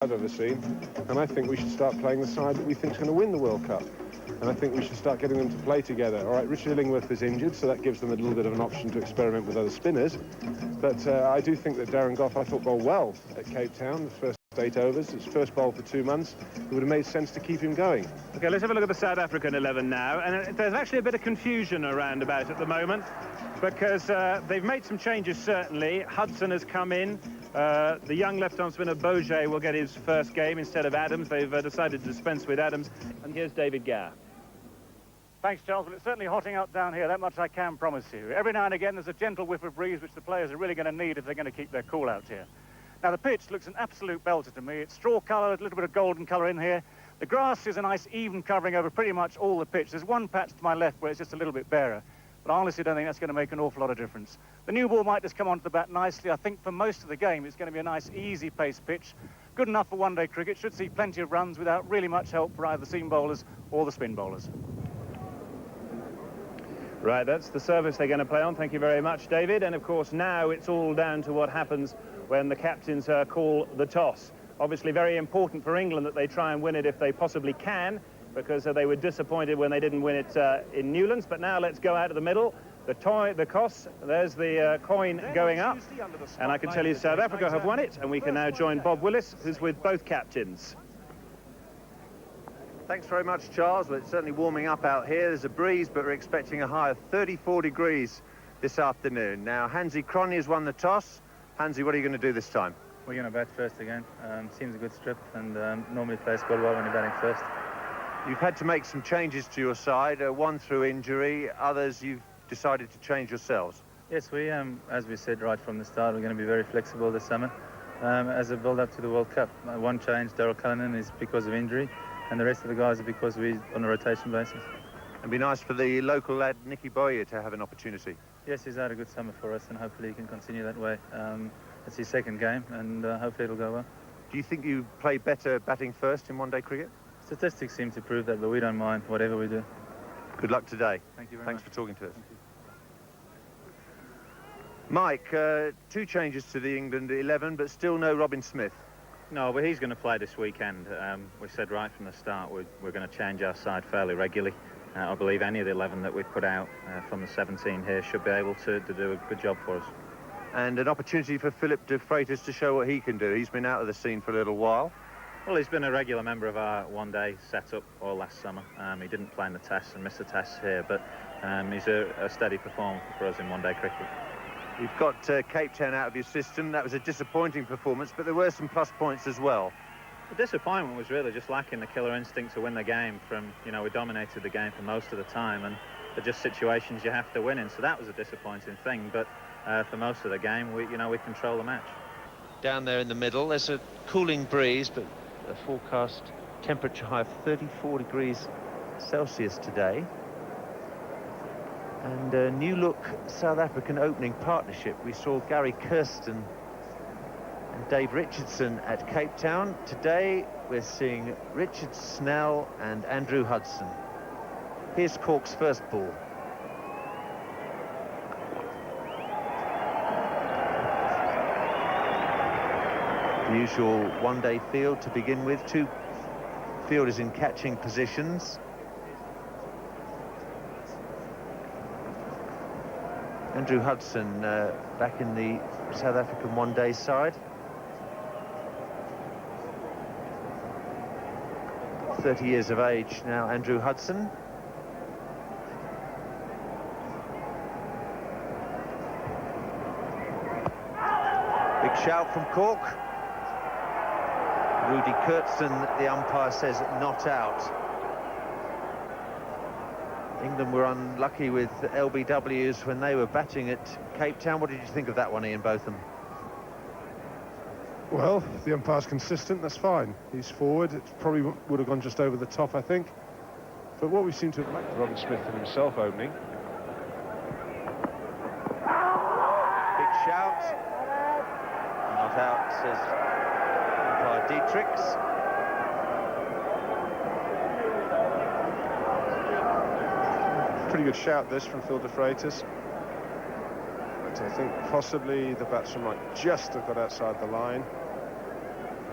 I've ever seen, and I think we should start playing the side that we think is going to win the World Cup. And I think we should start getting them to play together. All right, Richard Illingworth is injured, so that gives them a little bit of an option to experiment with other spinners. But I do think that Darren Gough, I thought, bowled well at Cape Town, the first 8 overs. His first bowl for 2 months. It would have made sense to keep him going. OK, let's have a look at the South African 11 now. And there's actually a bit of confusion around about at the moment, because they've made some changes, certainly. Hudson has come in. The young left-arm spinner Boje will get his first game instead of Adams. They've decided to dispense with Adams. And here's David Gower. Thanks, Charles. Well, it's certainly hotting up down here, that much I can promise you. Every now and again there's a gentle whiff of breeze which the players are really going to need if they're going to keep their cool out here. Now, the pitch looks an absolute belter to me. It's straw-coloured, a little bit of golden colour in here. The grass is a nice even covering over pretty much all the pitch. There's one patch to my left where it's just a little bit barer. But I honestly don't think that's going to make an awful lot of difference. The new ball might just come onto the bat nicely. I think for most of the game it's going to be a nice easy-paced pitch. Good enough for one-day cricket. Should see plenty of runs without really much help for either the seam bowlers or the spin bowlers. Right, that's the service they're going to play on. Thank you very much, David. And, of course, now it's all down to what happens when the captains call the toss. Obviously very important for England that they try and win it if they possibly can, because they were disappointed when they didn't win it in Newlands. But now let's go out of the middle. The toss, there's the coin going up. And I can tell you South Africa have won it, and we can now join Bob Willis, who's with both captains. Thanks very much, Charles. Well, it's certainly warming up out here. There's a breeze, but we're expecting a high of 34 degrees this afternoon. Now, Hansie Cronje has won the toss. Hansie, what are you going to do this time? We're going to bat first again. Seems a good strip, and normally plays quite well when you're batting first. You've had to make some changes to your side, one through injury, others you've decided to change yourselves. Yes, we, as we said right from the start, we're going to be very flexible this summer. As a build-up to the World Cup, one change, Daryl Cullinan, is because of injury, and the rest of the guys are because we're on a rotation basis. It'd be nice for the local lad, Nicky Boyer, to have an opportunity. Yes, he's had a good summer for us, and hopefully he can continue that way. It's his second game, and hopefully it'll go well. Do you think you play better batting first in one-day cricket? Statistics seem to prove that, but we don't mind whatever we do. Good luck today. Thank you very Thanks much. for talking to us. Thank you. Mike, 2 changes to the England 11, but still no Robin Smith. No, but he's going to play this weekend. We said right from the start we're going to change our side fairly regularly. I believe any of the 11 that we've put out from the 17 here should be able to do a good job for us. And an opportunity for Philip DeFreitas to show what he can do. He's been out of the scene for a little while. Well, he's been a regular member of our one-day setup all last summer. He didn't play in the tests and missed the tests here, but he's a steady performer for us in one-day cricket. You've got Cape Town out of your system. That was a disappointing performance, but there were some plus points as well. The disappointment was really just lacking the killer instinct to win the game. We dominated the game for most of the time, and they're just situations you have to win in. So that was a disappointing thing, but for most of the game, we control the match. Down there in the middle, there's a cooling breeze, but a forecast temperature high of 34 degrees Celsius today. And a new look South African opening partnership. We saw Gary Kirsten and Dave Richardson at Cape Town. Today we're seeing Richard Snell and Andrew Hudson. Here's Cork's first ball. The usual one-day field to begin with. 2 fielders in catching positions. Andrew Hudson back in the South African one-day side. 30 years of age now, Andrew Hudson. Big shout from Cork. Rudy Kurtzen, the umpire, says not out. England were unlucky with LBWs when they were batting at Cape Town. What did you think of that one, Ian Botham? Well, if the umpire's consistent, that's fine. He's forward. It probably would have gone just over the top, I think. But what we seem to have lacked, Robin Smith and himself opening. Big shout. Not out, says umpire Dietrichs. Pretty good shout, this, from Phil DeFreitas. But I think possibly the batsman might just have got outside the line.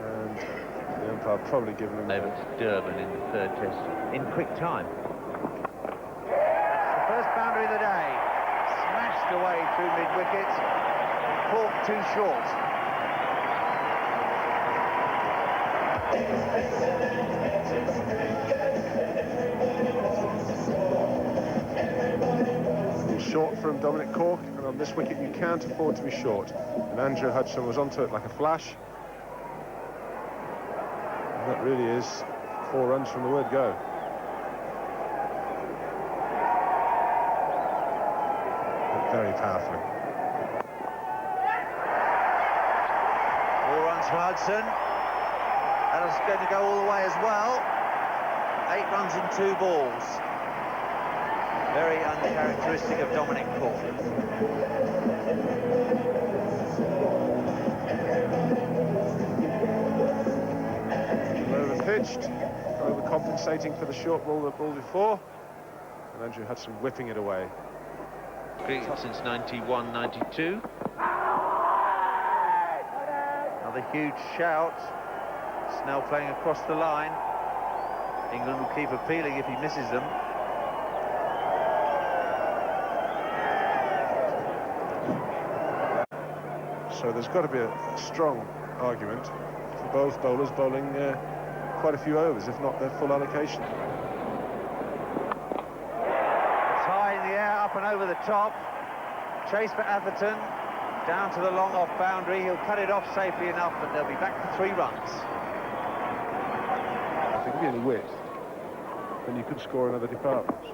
And umpire probably given him... Over to Durban in the third test in quick time. That's the first boundary of the day. Smashed away through mid-wicket. Cork too short. Short from Dominic Cork, and on this wicket you can't afford to be short. And Andrew Hudson was onto it like a flash. And that really is 4 runs from the word go. But very powerfully. 4 runs for Hudson. That is going to go all the way as well. 8 runs in 2 balls. Very uncharacteristic of Dominic Cork. Overpitched, overcompensating for the short ball the ball before, and Andrew Hudson whipping it away. Cricket since 91-92. Another huge shout. Snell playing across the line. England will keep appealing if he misses them. So there's got to be a strong argument for both bowlers bowling quite a few overs, if not their full allocation. It's high in the air, up and over the top. Chase for Atherton. Down to the long off boundary. He'll cut it off safely enough, but they'll be back for 3 runs. If there can be any width, then you could score in other departments.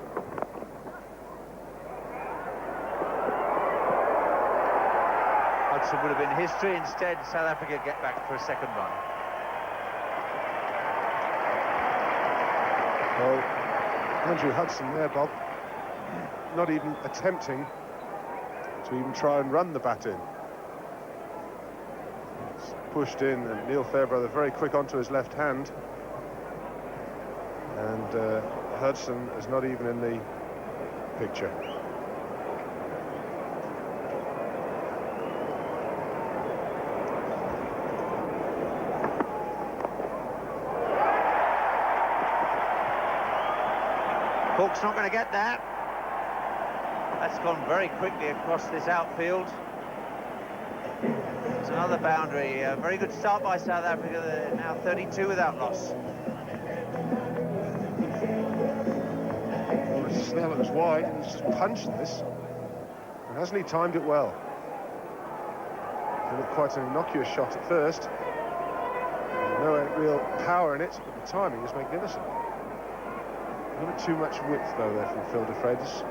Hudson would have been history. Instead, South Africa get back for a 2nd run. Well, Andrew Hudson there, Bob, not even attempting to even try and run the bat in. It's pushed in, and Neil Fairbrother very quick onto his left hand. And Hudson is not even in the picture. Cork's not going to get that. That's gone very quickly across this outfield. It's another boundary. A very good start by South Africa. They're now 32 without loss. Well, Snell, it was wide, and he's just punched this. And hasn't he timed it well? It looked quite an innocuous shot at first. No real power in it, but the timing is magnificent. A little bit too much width, though, there from Phil DeFreitas.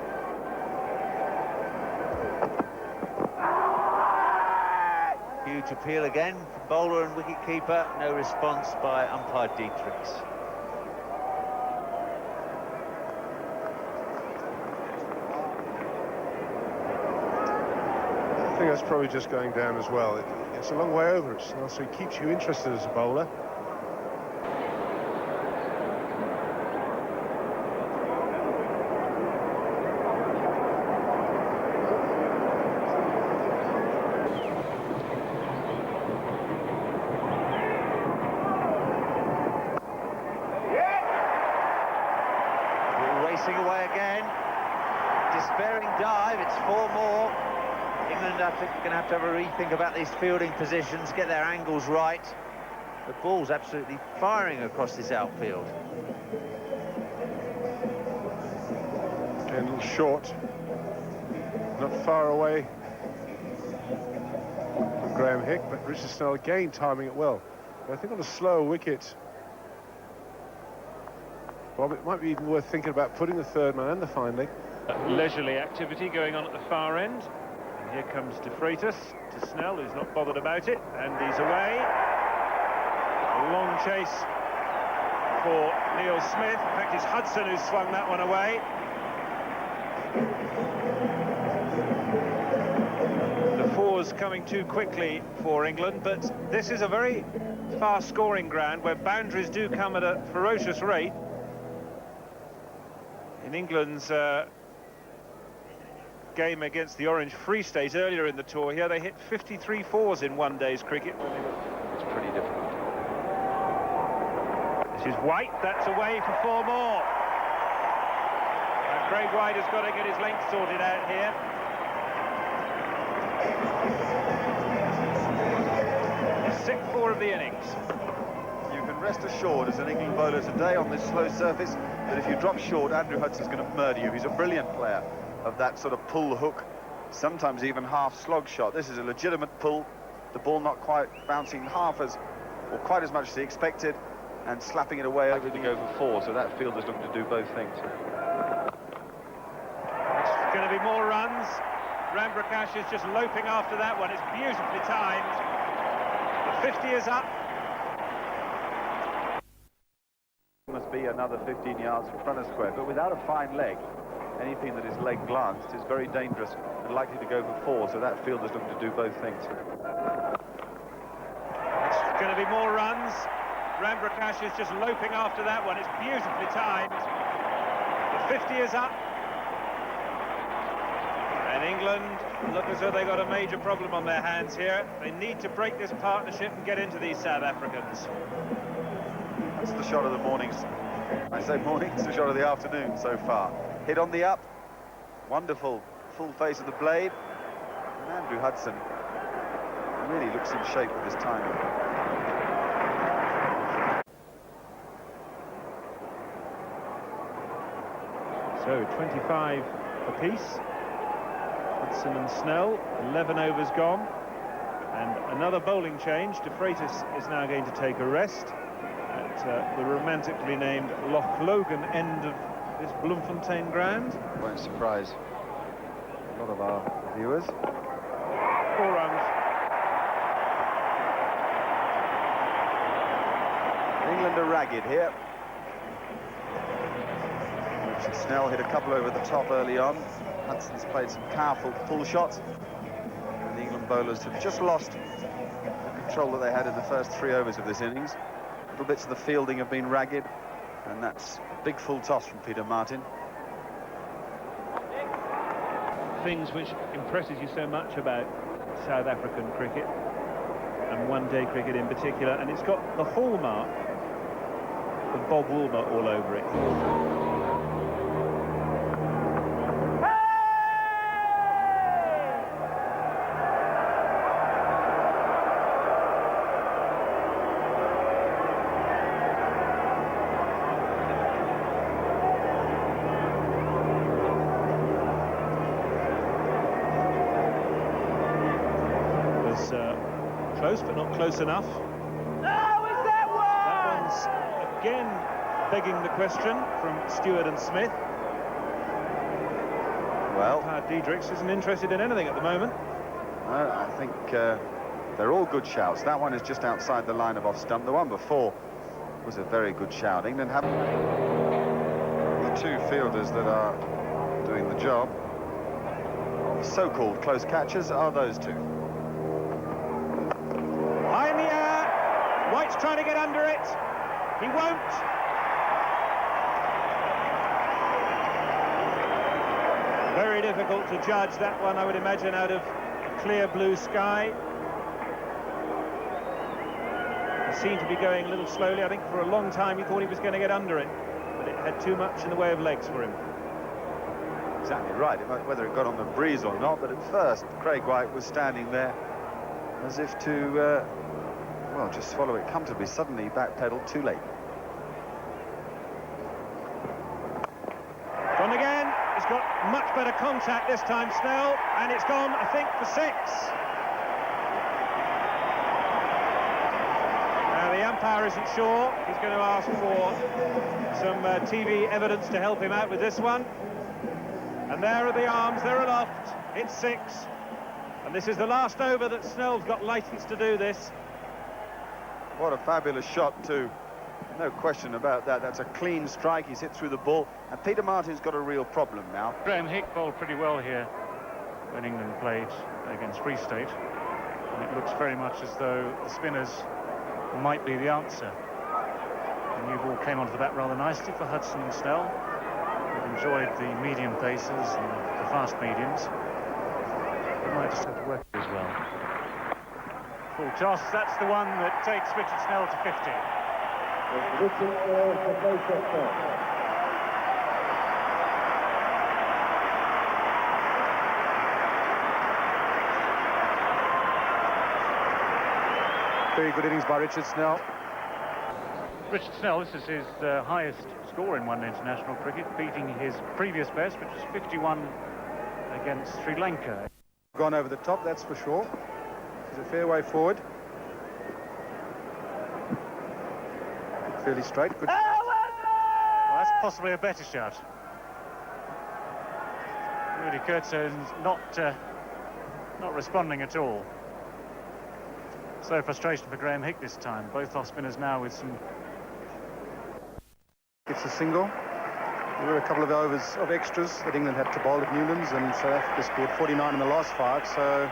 Huge appeal again from bowler and wicketkeeper. No response by umpire Dietrichs. I think that's probably just going down as well. It's a long way over it, so it keeps you interested as a bowler. Racing away again. Despairing dive. It's 4 more. England, I think, are going to have a rethink about these fielding positions, get their angles right. The ball's absolutely firing across this outfield. Again, a little short. Not far away from Graham Hick, but Richard Snell again timing it well. But I think on a slow wicket, Bob, it might be even worth thinking about putting the 3rd man and the finding. Leisurely activity going on at the far end. And here comes DeFreitas to Snell, who's not bothered about it, and he's away. A long chase for Neil Smith. In fact, it's Hudson who's swung that one away. The 4's coming too quickly for England, but this is a very fast scoring ground where boundaries do come at a ferocious rate. In England's game against the Orange Free State earlier in the tour here, they hit 53 4s in one day's cricket. It's pretty difficult. This is White, that's away for 4 more. And Craig White has got to get his length sorted out here. His 6th 4 of the innings. You can rest assured as an England bowler today on this slow surface that if you drop short, Andrew Hudson's going to murder you. He's a brilliant player of that sort of pull hook, sometimes even half slog shot. This is a legitimate pull, the ball not quite bouncing half as, or quite as much as he expected, and slapping it away over to go for 4, so that fielder's looking to do both things. It's going to be more runs. Ramprakash is just loping after that one. It's beautifully timed. The 50 is up. Must be another 15 yards in front of square, but without a fine leg, anything that is leg glanced is very dangerous and likely to go for 4, so that fielder's looking to do both things. It's going to be more runs. Ramprakash is just loping after that one. It's beautifully timed. The 50 is up. And England look as though they've got a major problem on their hands here. They need to break this partnership and get into these South Africans. That's the shot of the morning. I say morning, it's the shot of the afternoon so far. Hit on the up. Wonderful full face of the blade. And Andrew Hudson really looks in shape with his timing. So 25 apiece. Hudson and Snell, 11 overs gone. And another bowling change. DeFreitas is now going to take a rest at the romantically named Loch Logan end of this Bloemfontein ground. Won't surprise a lot of our viewers. 4 runs. England are ragged here. Richard Snell hit a couple over the top early on. Hudson's played some powerful pull shots. And the England bowlers have just lost the control that they had in the first 3 overs of this innings. Little bits of the fielding have been ragged, and that's a big full toss from Peter Martin. Things which impresses you so much about South African cricket, and one-day cricket in particular, and it's got the hallmark of Bob Woolmer all over it. Close, but not close enough. No, is that one? That one's again begging the question from Stewart and Smith. Well, Diedrichs isn't interested in anything at the moment. I think they're all good shouts. That one is just outside the line of off stump. The one before was a very good shout. England have the 2 fielders that are doing the job of so-called close catchers are those 2. High in the air. White's trying to get under it. He won't. Very difficult to judge that one, I would imagine, out of a clear blue sky. He seemed to be going a little slowly. I think for a long time he thought he was going to get under it, but it had too much in the way of legs for him. Exactly right, whether it got on the breeze or not, but at first Craig White was standing there as if to, well, just swallow it comfortably. Suddenly he backpedaled too late. Gone again. He's got much better contact this time, Snell, and it's gone, I think, for 6. Now the umpire isn't sure. He's going to ask for some TV evidence to help him out with this one. And there are the arms, they're aloft. It's 6. And this is the last over that Snell's got licence to do this. What a fabulous shot too. No question about that. That's a clean strike. He's hit through the ball. And Peter Martin's got a real problem now. Graham Hick bowled pretty well here when England played against Free State. And it looks very much as though the spinners might be the answer. The new ball came onto the bat rather nicely for Hudson and Snell. They've enjoyed the medium paces and the fast mediums. They might just have to work as well. Full toss, that's the one that takes Richard Snell to 50. Very good innings by Richard Snell. Richard Snell, this is his highest score in one international cricket, beating his previous best, which was 51 against Sri Lanka. Gone over the top, that's for sure. It's a fair way forward. Fairly straight. Good. Well, that's possibly a better shot. Rudy Kurtzon's not responding at all. So frustration for Graham Hick this time. Both off spinners now with some. It's a single. There were a couple of overs of extras that England had to bowl at Newlands, and South Africa scored 49 in the last 5. So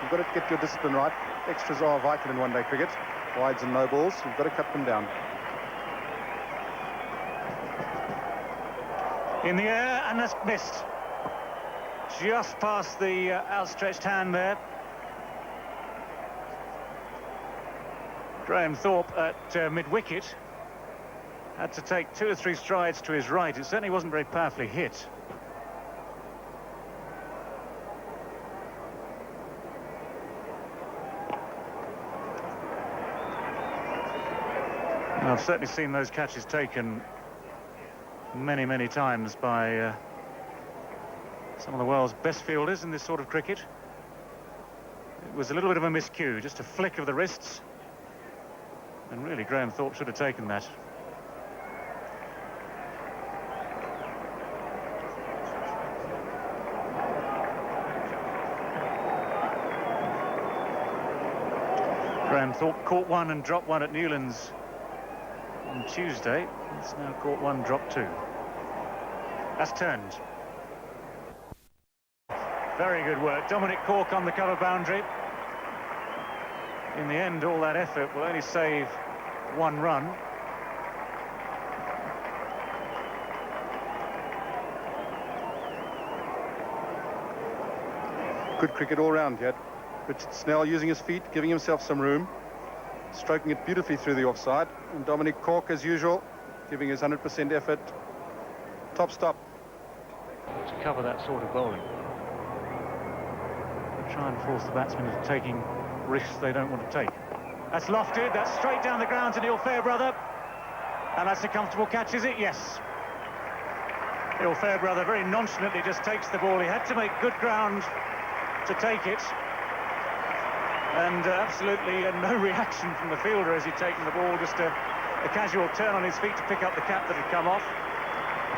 you've got to get your discipline right. Extras are vital in one-day cricket. Wides and no balls. You've got to cut them down. In the air, and that's missed. Just past the outstretched hand there. Graham Thorpe at mid-wicket had to take 2 or 3 strides to his right. It certainly wasn't very powerfully hit. I've certainly seen those catches taken many, many times by some of the world's best fielders in this sort of cricket. It was a little bit of a miscue, just a flick of the wrists. And really, Graham Thorpe should have taken that. Graham Thorpe caught one and dropped one at Newlands on Tuesday. He's now caught one, dropped 2. That's turned. Very good work. Dominic Cork on the cover boundary. In the end, all that effort will only save 1 run. Good cricket all round yet. Richard Snell using his feet, giving himself some room, stroking it beautifully through the offside. And Dominic Cork, as usual, giving his 100% effort. Top stop. To cover that sort of bowling. Try and force the batsmen into taking risks they don't want to take. That's lofted, that's straight down the ground to Neil Fairbrother. And that's a comfortable catch, is it? Yes. Neil Fairbrother very nonchalantly just takes the ball. He had to make good ground to take it. And absolutely no reaction from the fielder as he'd taken the ball, just a casual turn on his feet to pick up the cap that had come off.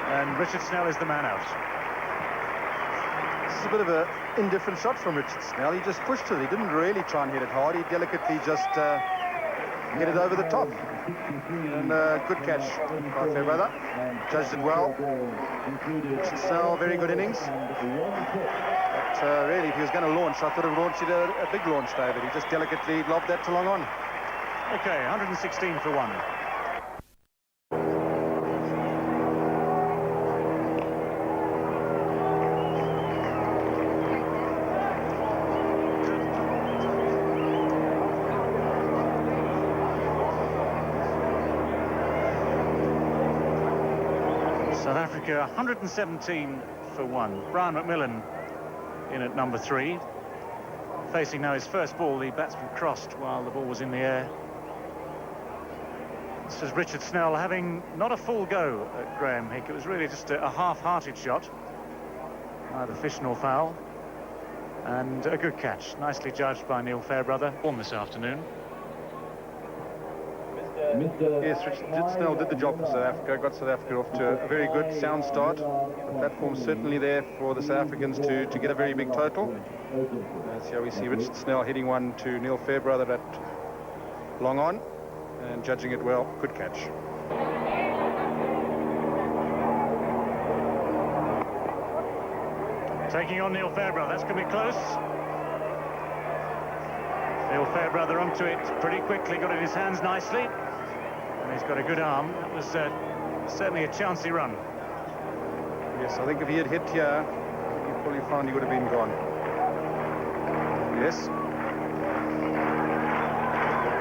And Richard Snell is the man out. This is a bit of an indifferent shot from Richard Snell. He just pushed it. He didn't really try and hit it hard. He delicately just hit it over the top. And good catch by Fairbrother. Judged it well. Richard Snell, very good innings. But really, if he was going to launch, I thought he would launch it a big launch, David. He just delicately lobbed that to long on. OK, 116 for 1. South Africa 117 for 1. Brian McMillan in at number 3. Facing now his first ball, the batsman crossed while the ball was in the air. This is Richard Snell having not a full go at Graham Hick. It was really just a half-hearted shot. Neither fish nor foul. And a good catch. Nicely judged by Neil Fairbrother. Warm this afternoon. Yes, Richard Snell did the job for South Africa, got South Africa off to a very good, sound start. The platform's certainly there for the South Africans to get a very big total. As here we see Richard Snell hitting one to Neil Fairbrother at long on and judging it well. Good catch. Taking on Neil Fairbrother, that's going to be close. Neil Fairbrother onto it pretty quickly, got it in his hands nicely. And he's got a good arm. That was certainly a chancy run. Yes, I think if he had hit here, he probably found he would have been gone. Yes.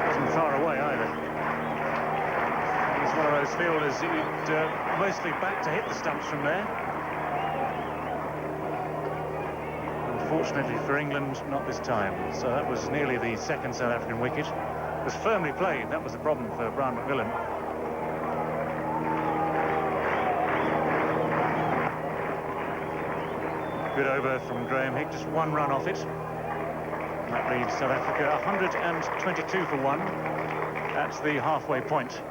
Wasn't far away either. one of those fielders who'd mostly back to hit the stumps from there. Unfortunately for England, not this time. So that was nearly the second South African wicket. It was firmly played. That was the problem for Brian McMillan. Good over from Graham Hick, just one run off it. That leaves South Africa 122 for 1. That's the halfway point.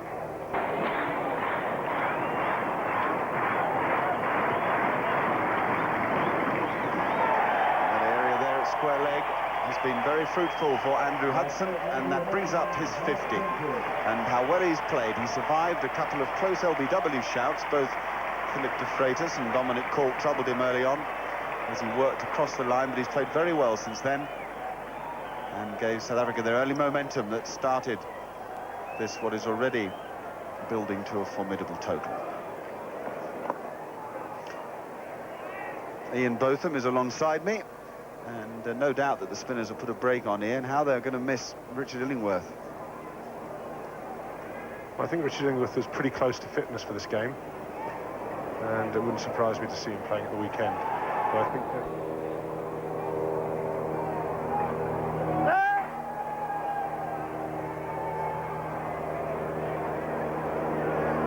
That area there at square leg has been very fruitful for Andrew Hudson, and that brings up his 50. And how well he's played. He survived a couple of close LBW shouts. Both Snell and DeFreitas and Dominic Cork troubled him early on as he worked across the line, but he's played very well since then and gave South Africa their early momentum that started this, what is already building to a formidable total. Ian Botham is alongside me, and no doubt that the spinners have put a break on Ian. How they're going to miss Richard Illingworth. Well, I think Richard Illingworth was pretty close to fitness for this game, and it wouldn't surprise me to see him playing at the weekend. But I think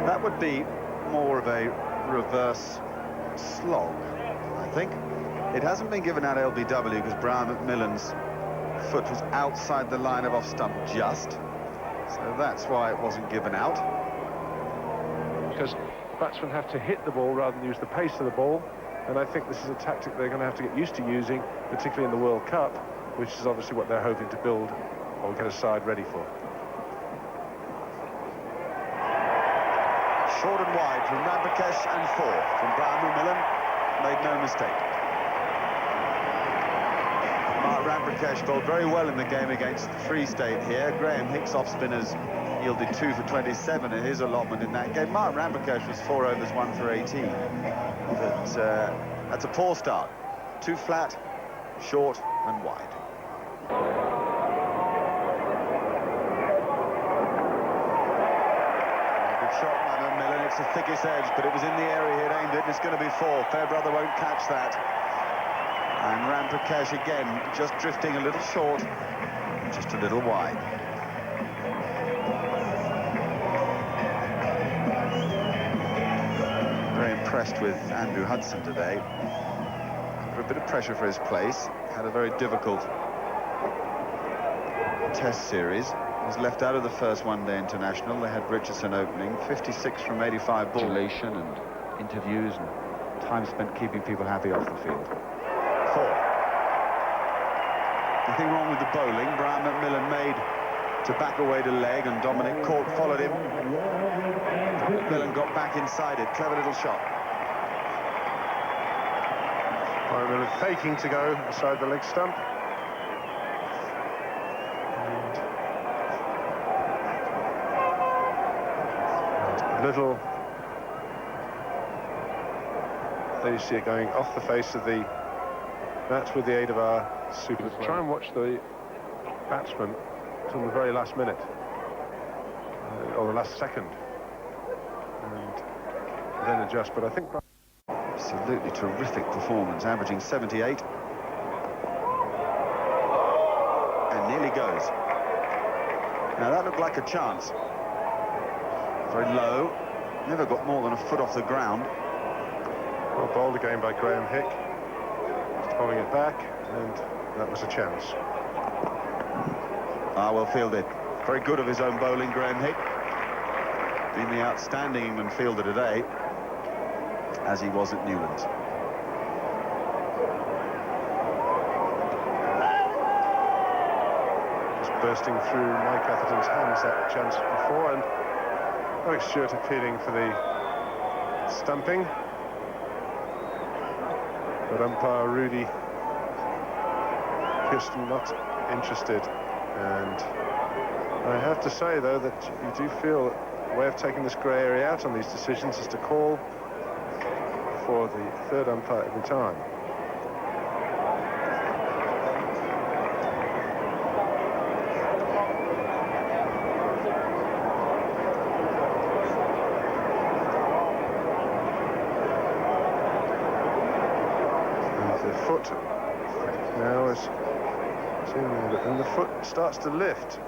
that would be more of a reverse slog, I think. It hasn't been given out LBW because Brian McMillan's foot was outside the line of off stump just. So that's why it wasn't given out. because batsmen have to hit the ball rather than use the pace of the ball, and I think this is a tactic they're going to have to get used to using, particularly in the World Cup, which is obviously what they're hoping to build or get a side ready for. Short and wide from Ramprakash and 4 from Brian McMillan. Made no mistake. Mark Ramprakash bowled very well in the game against the Free State here. Graham Hick's off-spinners yielded 2 for 27 in his allotment in that game. Mark Ramprakash was 4 overs, 1 for 18. But that's a poor start. Too flat, short and wide. It's the thickest edge, but it was in the area he had aimed it, and it's going to be 4. Fairbrother won't catch that. And Ramprakash again, just drifting a little short, just a little wide. Very impressed with Andrew Hudson today. Under a bit of pressure for his place. Had a very difficult test series. Was left out of the first one-day international. They had Richardson opening, 56 from 85 balls. And interviews and time spent keeping people happy off the field. 4. Nothing wrong with the bowling. Brian McMillan made to back away to leg, and Dominic Cork followed him. McMillan got back inside it. Clever little shot. Brian McMillan faking to go beside the leg stump. Little, there you see it going off the face of the bat with the aid of our super. Try and watch the batsman until the very last minute, or the last second, and then adjust. But I think absolutely terrific performance, averaging 78, and nearly goes. Now that looked like a chance. Very low, never got more than a foot off the ground. Well bowled again by Graham Hick, just bowling it back, and that was a chance. Well fielded. Very good of his own bowling, Graham Hick. Been the outstanding England fielder today, as he was at Newlands. Just bursting through Mike Atherton's hands that chance before, and Alex Stewart appealing for the stumping, but umpire Rudy Kirsten not interested. And I have to say, though, that you do feel the way of taking this grey area out on these decisions is to call for the third umpire every time. foot now is and the foot starts to lift.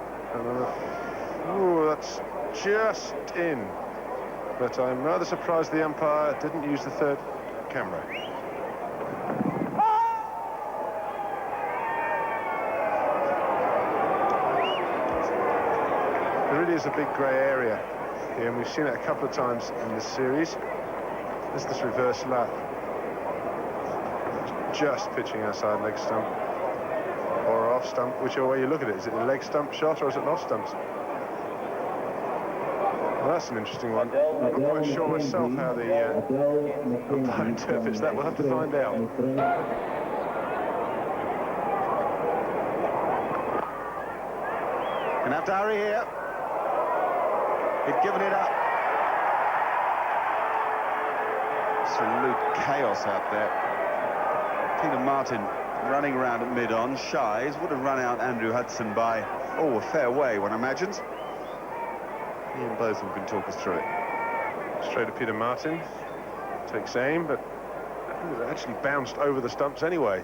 Oh, that's just in. But I'm rather surprised the umpire didn't use the third camera. There really is a big grey area here, and we've seen it a couple of times in this series. There's this reverse lap. Just pitching outside leg stump or off stump, whichever way you look at it. Is it a leg stump shot or is it an off stump? Well, that's an interesting one. I'm not quite sure myself how the umpire interprets that. We'll have to find out. Gonna have to hurry here. He'd given it up. Absolute chaos out there. Peter Martin running around at mid-on. Shies would have run out Andrew Hudson by, a fair way, one imagines. Ian Botham can talk us through it. Straight to Peter Martin. Takes aim, but it actually bounced over the stumps anyway.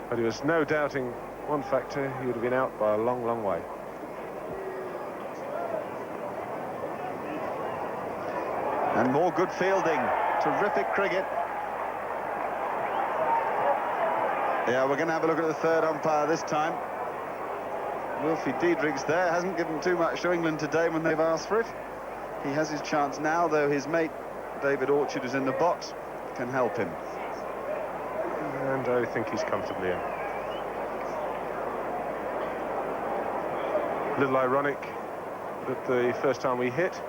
But he was no doubting one factor, he would have been out by a long, long way. And more good fielding. Terrific cricket. Yeah, we're going to have a look at the third umpire this time. Wilfie Diedrichs there hasn't given too much to England today when they've asked for it. He has his chance now, though his mate David Orchard is in the box, can help him. And I think he's comfortably in. A little ironic that the first time we hit,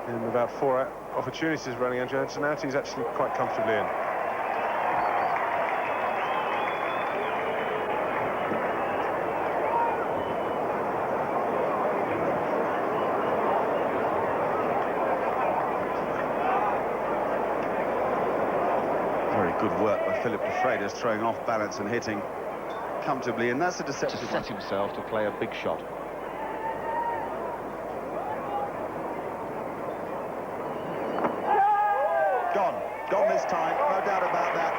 in about 4 opportunities running Andrew Hudson out, he's actually quite comfortably in. Good work by Philip DeFreitas, throwing off balance and hitting comfortably, and that's a deceptive to set himself to play a big shot. Gone this time, no doubt about that.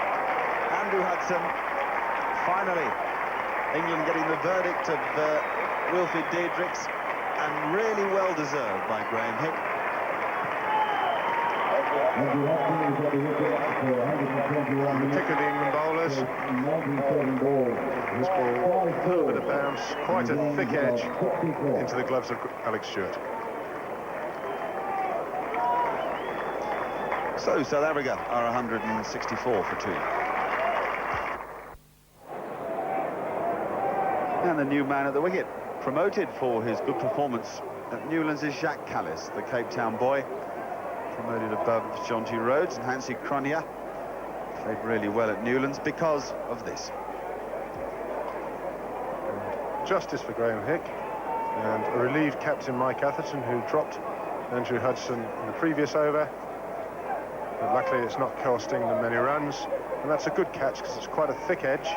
Andrew Hudson, finally, England getting the verdict of Wilfie Diedrichs, and really well deserved by Graham Hick. The pick of the England bowlers. This ball, a little bit of bounce, quite a thick edge into the gloves of Alex Stewart. So South Africa are 164 for 2. And the new man at the wicket, promoted for his good performance at Newlands, is Jacques Callis, the Cape Town boy. Promoted above Jonty Rhodes and Hansie Cronje. Played really well at Newlands because of this. Justice for Graham Hick, and a relieved captain Mike Atherton, who dropped Andrew Hudson in the previous over. But luckily it's not costing them many runs, and that's a good catch because it's quite a thick edge.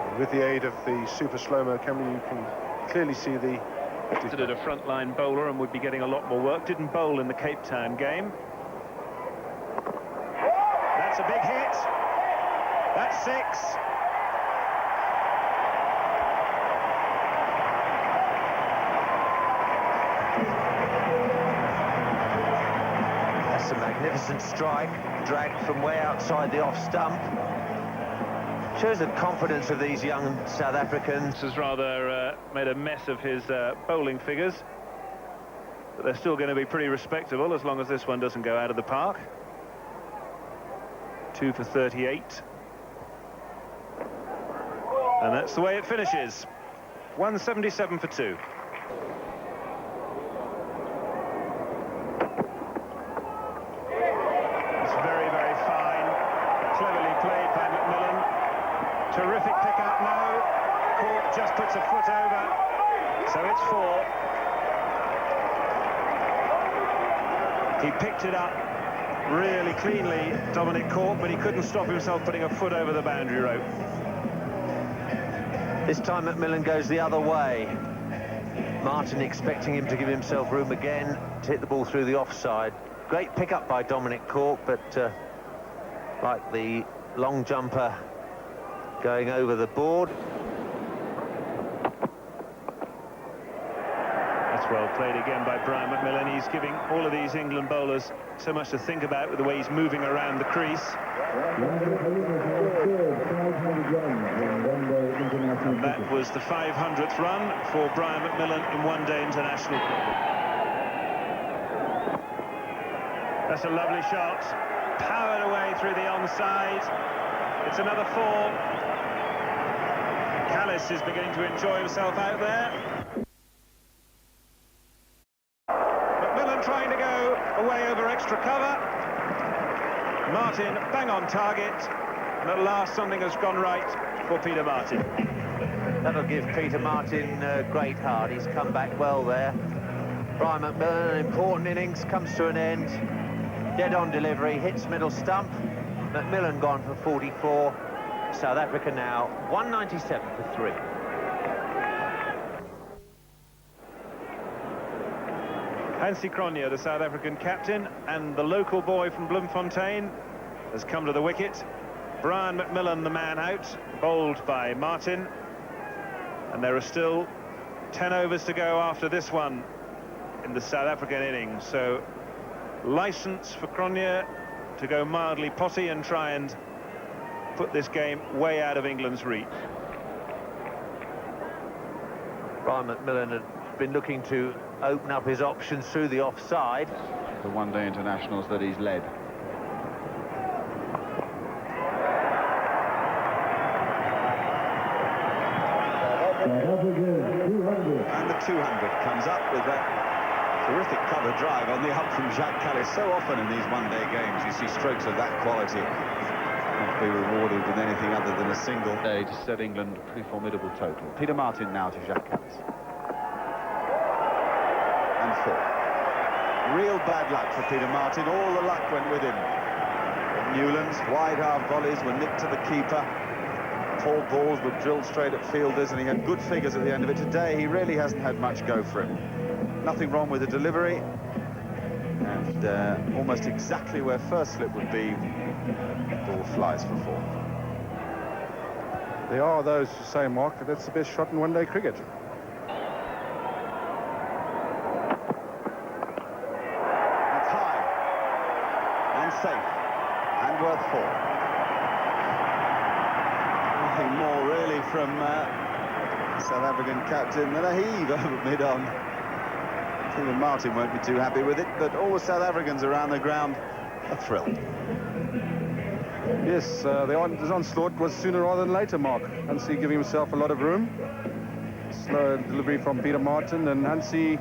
And with the aid of the super slow-mo camera, you can clearly see the Considered a frontline bowler and would be getting a lot more work. Didn't bowl in the Cape Town game. That's a big hit. That's 6. That's a magnificent strike, dragged from way outside the off stump. Shows the confidence of these young South Africans. Has rather made a mess of his bowling figures, but they're still going to be pretty respectable as long as this one doesn't go out of the park. 2 for 38. And that's the way it finishes. 177 for 2. Terrific pick-up now. Cork just puts a foot over, so it's 4. He picked it up really cleanly, Dominic Cork, but he couldn't stop himself putting a foot over the boundary rope. This time Macmillan goes the other way. Martin expecting him to give himself room again to hit the ball through the offside. Great pick-up by Dominic Cork, but like the long jumper going over the board. That's well played again by Brian McMillan. He's giving all of these England bowlers so much to think about with the way he's moving around the crease. And that was the 500th run for Brian McMillan in one-day international. That's a lovely shot. Powered away through the onside. It's another 4. Callis is beginning to enjoy himself out there. McMillan trying to go away over extra cover. Martin bang on target. And at last something has gone right for Peter Martin. That'll give Peter Martin a great heart. He's come back well there. Brian McMillan, an important innings, comes to an end. Dead on delivery, hits middle stump. McMillan gone for 44. South Africa now 197 for 3. Hansie Cronje, the South African captain, and the local boy from Bloemfontein, has come to the wicket. Brian McMillan, the man out, bowled by Martin. And there are still 10 overs to go after this one in the South African innings. So, licence for Cronje to go mildly potty and try and put this game way out of England's reach. Brian McMillan had been looking to open up his options through the offside. The one-day internationals that he's led. And the 200 comes up with that terrific cover drive on the up from Jacques Callis. So often in these one-day games you see strokes of that quality not be rewarded with anything other than a single day to set England a pretty formidable total. Peter Martin now to Jacques Callis. And 4. Real bad luck for Peter Martin. All the luck went with him. Newland's wide half volleys were nicked to the keeper. Tall balls were drilled straight at fielders, and he had good figures at the end of it. Today he really hasn't had much go for him. Nothing wrong with the delivery, and almost exactly where first slip would be. Ball flies for 4. There are those who say, Mark, that that's the best shot in one-day cricket. That's high and safe and worth 4. Nothing more really from South African captain than a heave over mid-on. I think that Martin won't be too happy with it, but all the South Africans around the ground are thrilled. Yes, the onslaught was sooner rather than later, Mark. Hansie giving himself a lot of room. Slow delivery from Peter Martin, and Hansie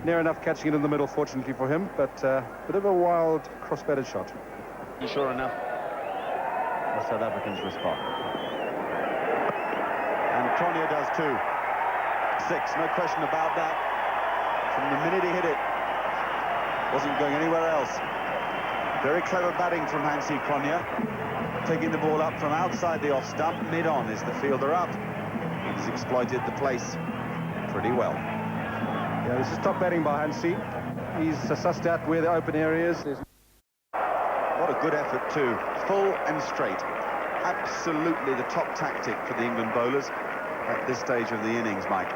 near enough catching it in the middle, fortunately for him, but a bit of a wild cross-batted shot. And sure enough, the South Africans respond. And Cronje does too. 6, no question about that. From the minute he hit it, wasn't going anywhere else. Very clever batting from Hansie Cronje, taking the ball up from outside the off stump. Mid-on is the fielder up. He's exploited the place pretty well. Yeah, this is top batting by Hansie. He's sussed out where the open area is. What a good effort too. Full and straight. Absolutely the top tactic for the England bowlers at this stage of the innings, Mike.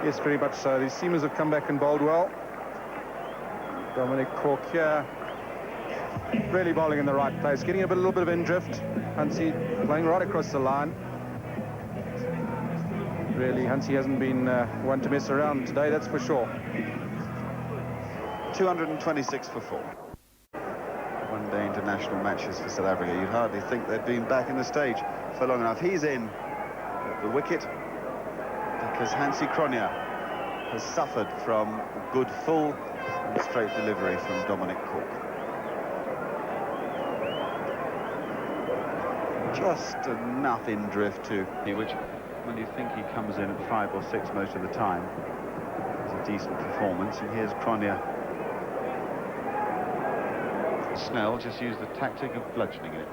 Yes, very much so. These seamers have come back and bowled well. Dominic Cork here, really bowling in the right place, getting a little bit of in-drift. Hansie playing right across the line. Really, Hansie hasn't been one to mess around today, that's for sure. 226 for 4. One-day international matches for South Africa. You'd hardly think they'd been back in the stage for long enough. He's in at the wicket because Hansie Cronje has suffered from a good full and straight delivery from Dominic Cork. Just enough in drift too, which when you think he comes in at 5 or 6 most of the time, is a decent performance. And here's Cronje. Snell just used the tactic of bludgeoning it.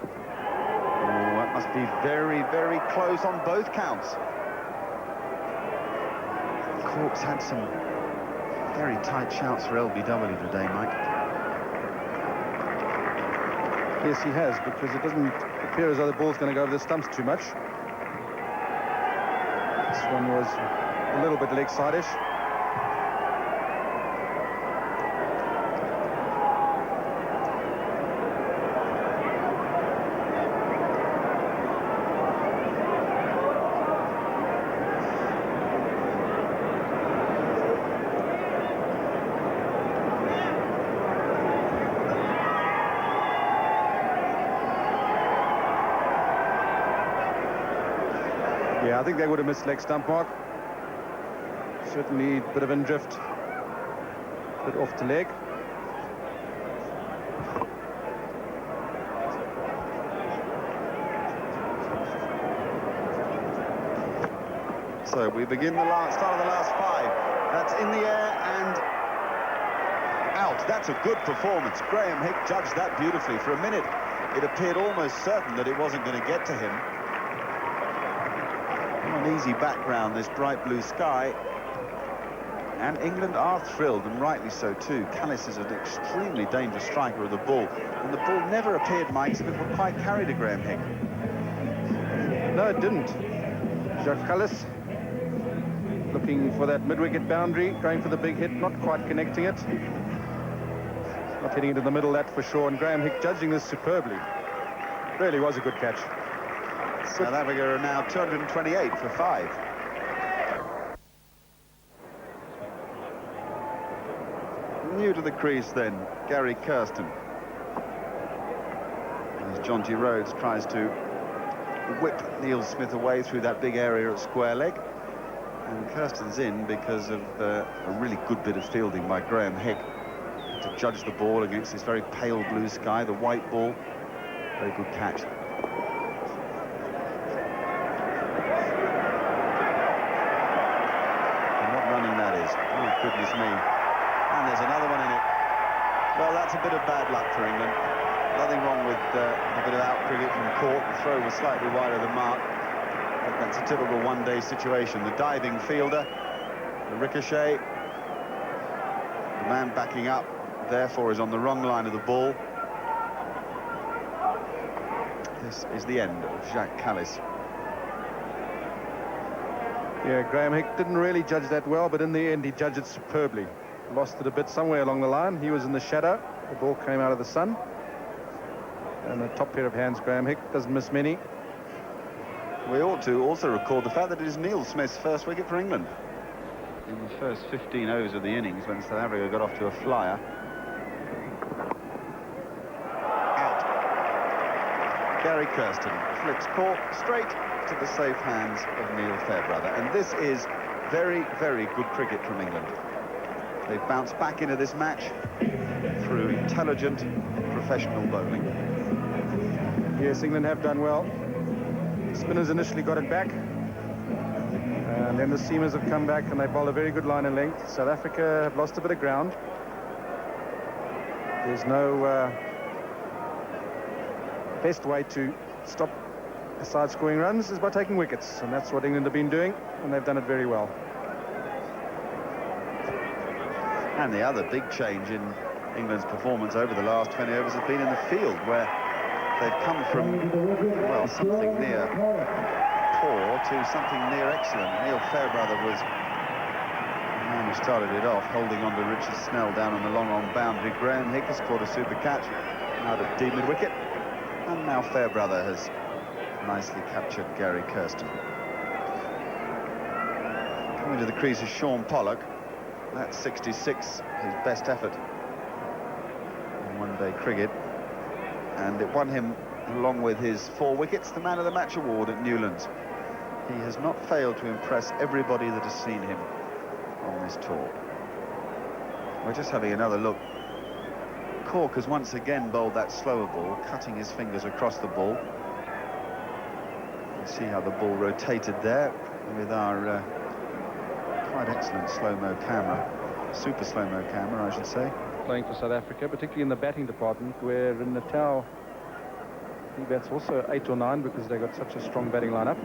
Oh, that must be very, very close on both counts. Cork's had some very tight shouts for LBW today, Mike. Yes, he has, because it doesn't appear as though the ball's going to go over the stumps too much. This one was a little bit leg-side-ish. Yeah, I think they would have missed leg stump mark. Certainly a bit of in drift, bit off the leg. So we begin the start of the last 5. That's in the air and out. That's a good performance. Graham Hick judged that beautifully. For a minute, it appeared almost certain that it wasn't going to get to him. An easy background, this bright blue sky, and England are thrilled, and rightly so too. Callis is an extremely dangerous striker of the ball, and the ball never appeared, Mike, as if it would quite carry to Graham Hick. No, it didn't. Jacques Callis looking for that mid-wicket boundary, going for the big hit, not quite connecting it. Not hitting it in the middle, that for sure, and Graham Hick judging this superbly. Really was a good catch. South Africa are now 228 for 5. New to the crease then, Gary Kirsten. As Jonty Rhodes tries to whip Neil Smith away through that big area at square leg. And Kirsten's in because of a really good bit of fielding by Graham Hick to judge the ball against this very pale blue sky, the white ball. Very good catch. Oh, goodness me. And there's another one in it. Well, that's a bit of bad luck for England. Nothing wrong with a bit of out cricket from Cork. The throw was slightly wide of the mark. But that's a typical one-day situation. The diving fielder, the ricochet. The man backing up, therefore, is on the wrong line of the ball. This is the end of Jacques Callis. Yeah, Graham Hick didn't really judge that well, but in the end he judged it superbly. Lost it a bit somewhere along the line. He was in the shadow. The ball came out of the sun. And a top pair of hands, Graham Hick doesn't miss many. We ought to also record the fact that it is Neil Smith's first wicket for England. In the first 15 overs of the innings, when South Africa got off to a flyer. Out. Gary Kirsten flips Cork straight to the safe hands of Neil Fairbrother, and this is very, very good cricket from England. They've bounced back into this match through intelligent, professional bowling. Yes, England have done well. The spinners initially got it back, and then the seamers have come back and they bowled a very good line and length. South Africa have lost a bit of ground. There's no best way to stop side scoring runs is by taking wickets, and that's what England have been doing, and they've done it very well. And the other big change in England's performance over the last 20 overs has been in the field, where they've come from, well, something near poor to something near excellent. Neil Fairbrother was the man who started it off, holding on to Richard Snell down on the long-on boundary. Graham Hick has caught a super catch out at deep mid-wicket, and now Fairbrother has nicely captured Gary Kirsten. Coming to the crease is Sean Pollock. That's 66, his best effort in one-day cricket. And it won him, along with his 4 wickets, the Man of the Match award at Newlands. He has not failed to impress everybody that has seen him on this tour. We're just having another look. Cork has once again bowled that slower ball, cutting his fingers across the ball. You see how the ball rotated there with our quite excellent slow-mo camera, super slow-mo camera, I should say. Playing for South Africa, particularly in the batting department, where in Natal he bats also 8 or 9 because they got such a strong batting lineup.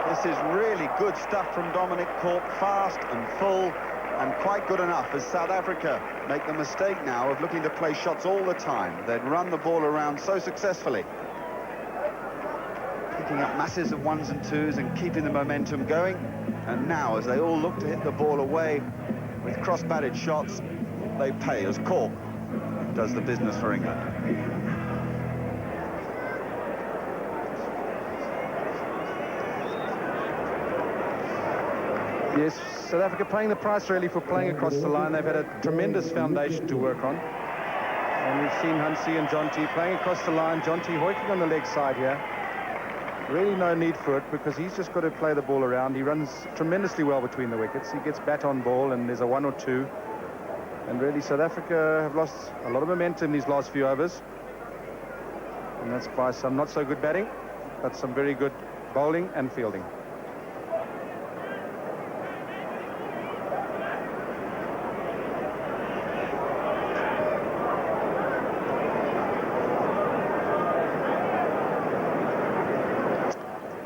This is really good stuff from Dominic Cork, fast and full, and quite good enough as South Africa make the mistake now of looking to play shots all the time. They'd run the ball around so successfully, picking up masses of ones and twos and keeping the momentum going. And now, as they all look to hit the ball away with cross-batted shots, they pay as Cork does the business for England. Yes, South Africa paying the price really for playing across the line. They've had a tremendous foundation to work on. And we've seen Hansie and Jonty playing across the line. Jonty hoiking on the leg side here. Really no need for it because he's just got to play the ball around. He runs tremendously well between the wickets. He gets bat on ball and there's a 1 or 2. And really South Africa have lost a lot of momentum these last few overs. And that's by some not so good batting, but some very good bowling and fielding.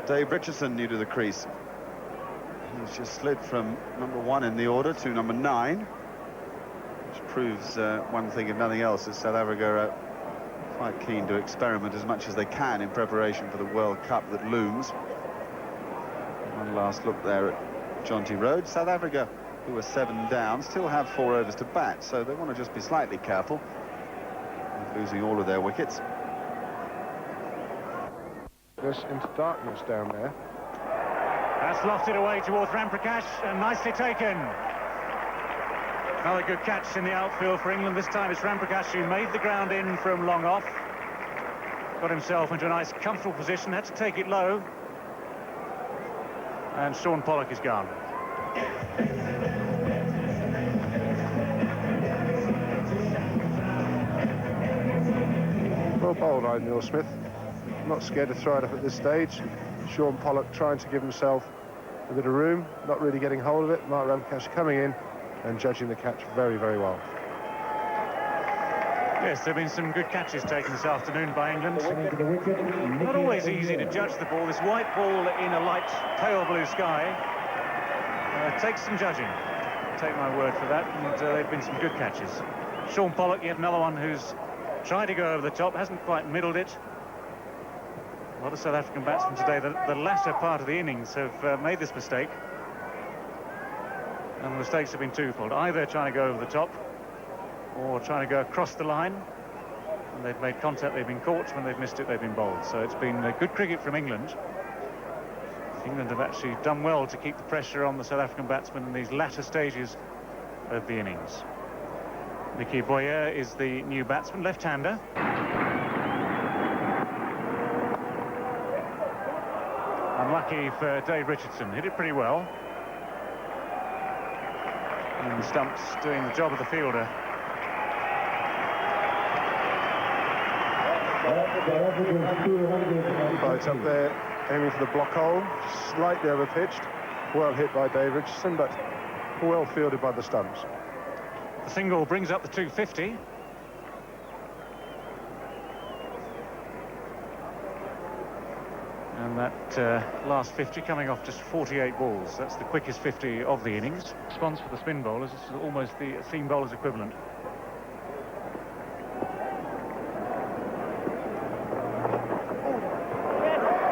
Dave Richardson new to the crease. He's just slid from number 1 in the order to number 9, which proves one thing if nothing else, is South Africa are quite keen to experiment as much as they can in preparation for the World Cup that looms. One last look there at Jonty Rhodes. South Africa, who are 7 down, still have 4 overs to bat, so they want to just be slightly careful of losing all of their wickets. Into darkness down there. That's lofted away towards Ramprakash and nicely taken. Another good catch in the outfield for England. This time it's Ramprakash who made the ground in from long off. Got himself into a nice comfortable position, had to take it low. And Shaun Pollock is gone. Well bowled, Neil Smith. Not scared to throw it up at this stage. Shaun Pollock trying to give himself a bit of room, not really getting hold of it. Mark Ramprakash coming in and judging the catch very, very well. Yes, there have been some good catches taken this afternoon by England. Not always easy to judge the ball. This white ball in a light pale blue sky takes some judging. Take my word for that. And there have been some good catches. Shaun Pollock, yet another one who's tried to go over the top, hasn't quite middled it. A lot of South African batsmen today, the latter part of the innings, have made this mistake. And the mistakes have been twofold. Either trying to go over the top or trying to go across the line. When they've made contact, they've been caught. When they've missed it, they've been bowled. So it's been good cricket from England. England have actually done well to keep the pressure on the South African batsmen in these latter stages of the innings. Nicky Boyer is the new batsman, left-hander. Unlucky for Dave Richardson, hit it pretty well. And the stumps doing the job of the fielder. It's up there, aiming for the block hole, slightly overpitched. Well hit by Dave Richardson, but well fielded by the stumps. The single brings up the 250. And that last 50 coming off just 48 balls. That's the quickest 50 of the innings. Response for the spin bowlers. This is almost the seam bowlers equivalent.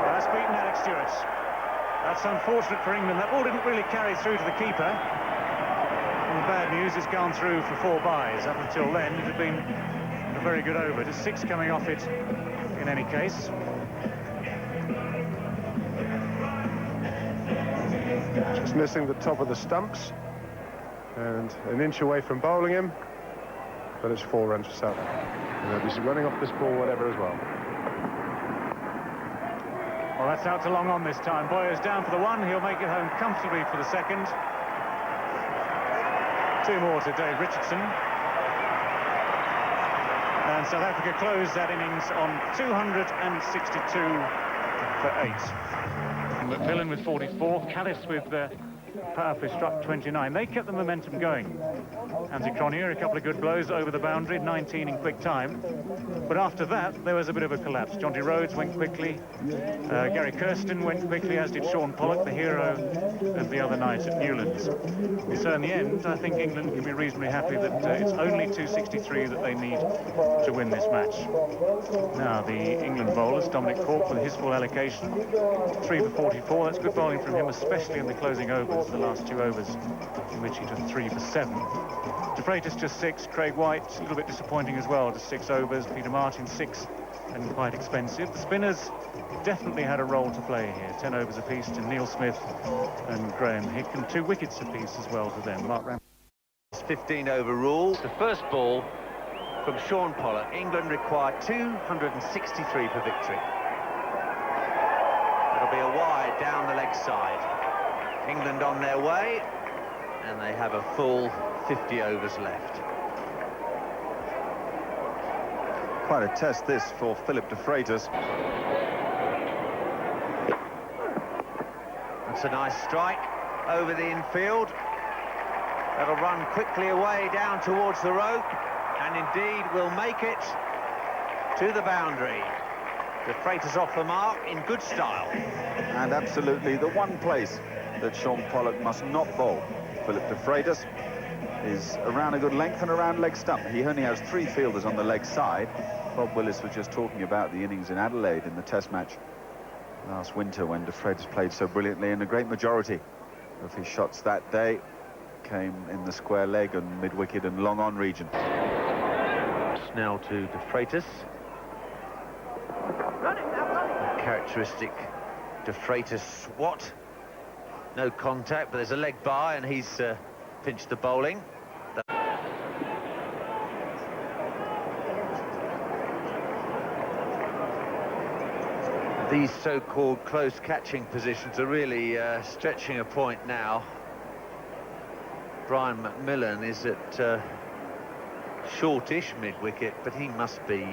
That's beaten Alex Stewart. That's unfortunate for England. That ball didn't really carry through to the keeper. And the bad news, it's gone through for 4 byes. Up until then, it had been a very good over. Just 6 coming off it in any case. Just missing the top of the stumps and an inch away from bowling him, but it's 4 runs for South Africa. And they'll be running off this ball whatever as well. Well, that's out to long on this time. Boyer's down for the 1. He'll make it home comfortably for the 2nd. 2 more to Dave Richardson. And South Africa closed that innings on 262 for 8. McMillan with 44, Callis with powerfully struck 29. They kept the momentum going. Andy Cronje, a couple of good blows over the boundary, 19 in quick time. But after that, there was a bit of a collapse. Jonty Rhodes went quickly. Gary Kirsten went quickly, as did Sean Pollock, the hero of the other night at Newlands. So in the end, I think England can be reasonably happy that it's only 263 that they need to win this match. Now, the England bowlers, Dominic Cork with his full allocation, 3 for 44. That's good bowling from him, especially in the closing overs, the last 2 overs, in which he took 3 for 7. DeFreitas just 6, Craig White a little bit disappointing as well, just 6 overs, Peter Martin 6, and quite expensive. The spinners definitely had a role to play here, 10 overs apiece to Neil Smith and Graham Hick, and 2 wickets apiece as well for them. Mark Ram 15 over rule. The first ball from Sean Pollock. England require 263 for victory. It'll be a wide down the leg side. England on their way, and they have a full 50 overs left. Quite a test this for Philip DeFreitas. That's a nice strike over the infield. That'll run quickly away down towards the rope, and indeed will make it to the boundary. DeFreitas off the mark in good style. And absolutely the one place that Sean Pollock must not bowl. Philip DeFreitas is around a good length and around leg stump. He only has 3 fielders on the leg side. Bob Willis was just talking about the innings in Adelaide in the Test match last winter when DeFreitas played so brilliantly, and a great majority of his shots that day came in the square leg and mid-wicket and long-on region. Snell to DeFreitas. A characteristic DeFreitas swat. No contact, but there's a leg by, and he's pinched the bowling. These so-called close catching positions are really stretching a point now. Brian McMillan is at shortish mid-wicket, but he must be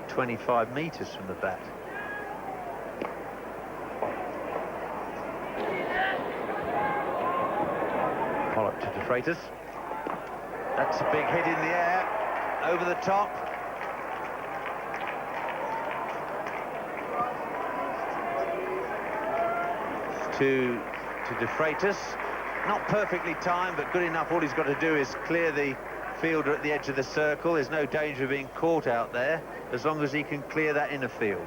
25 metres from the bat. Pollock to DeFreitas. That's a big hit in the air, over the top. To DeFreitas. Not perfectly timed, but good enough. All he's got to do is clear the fielder at the edge of the circle. There's no danger of being caught out there, as long as he can clear that inner field.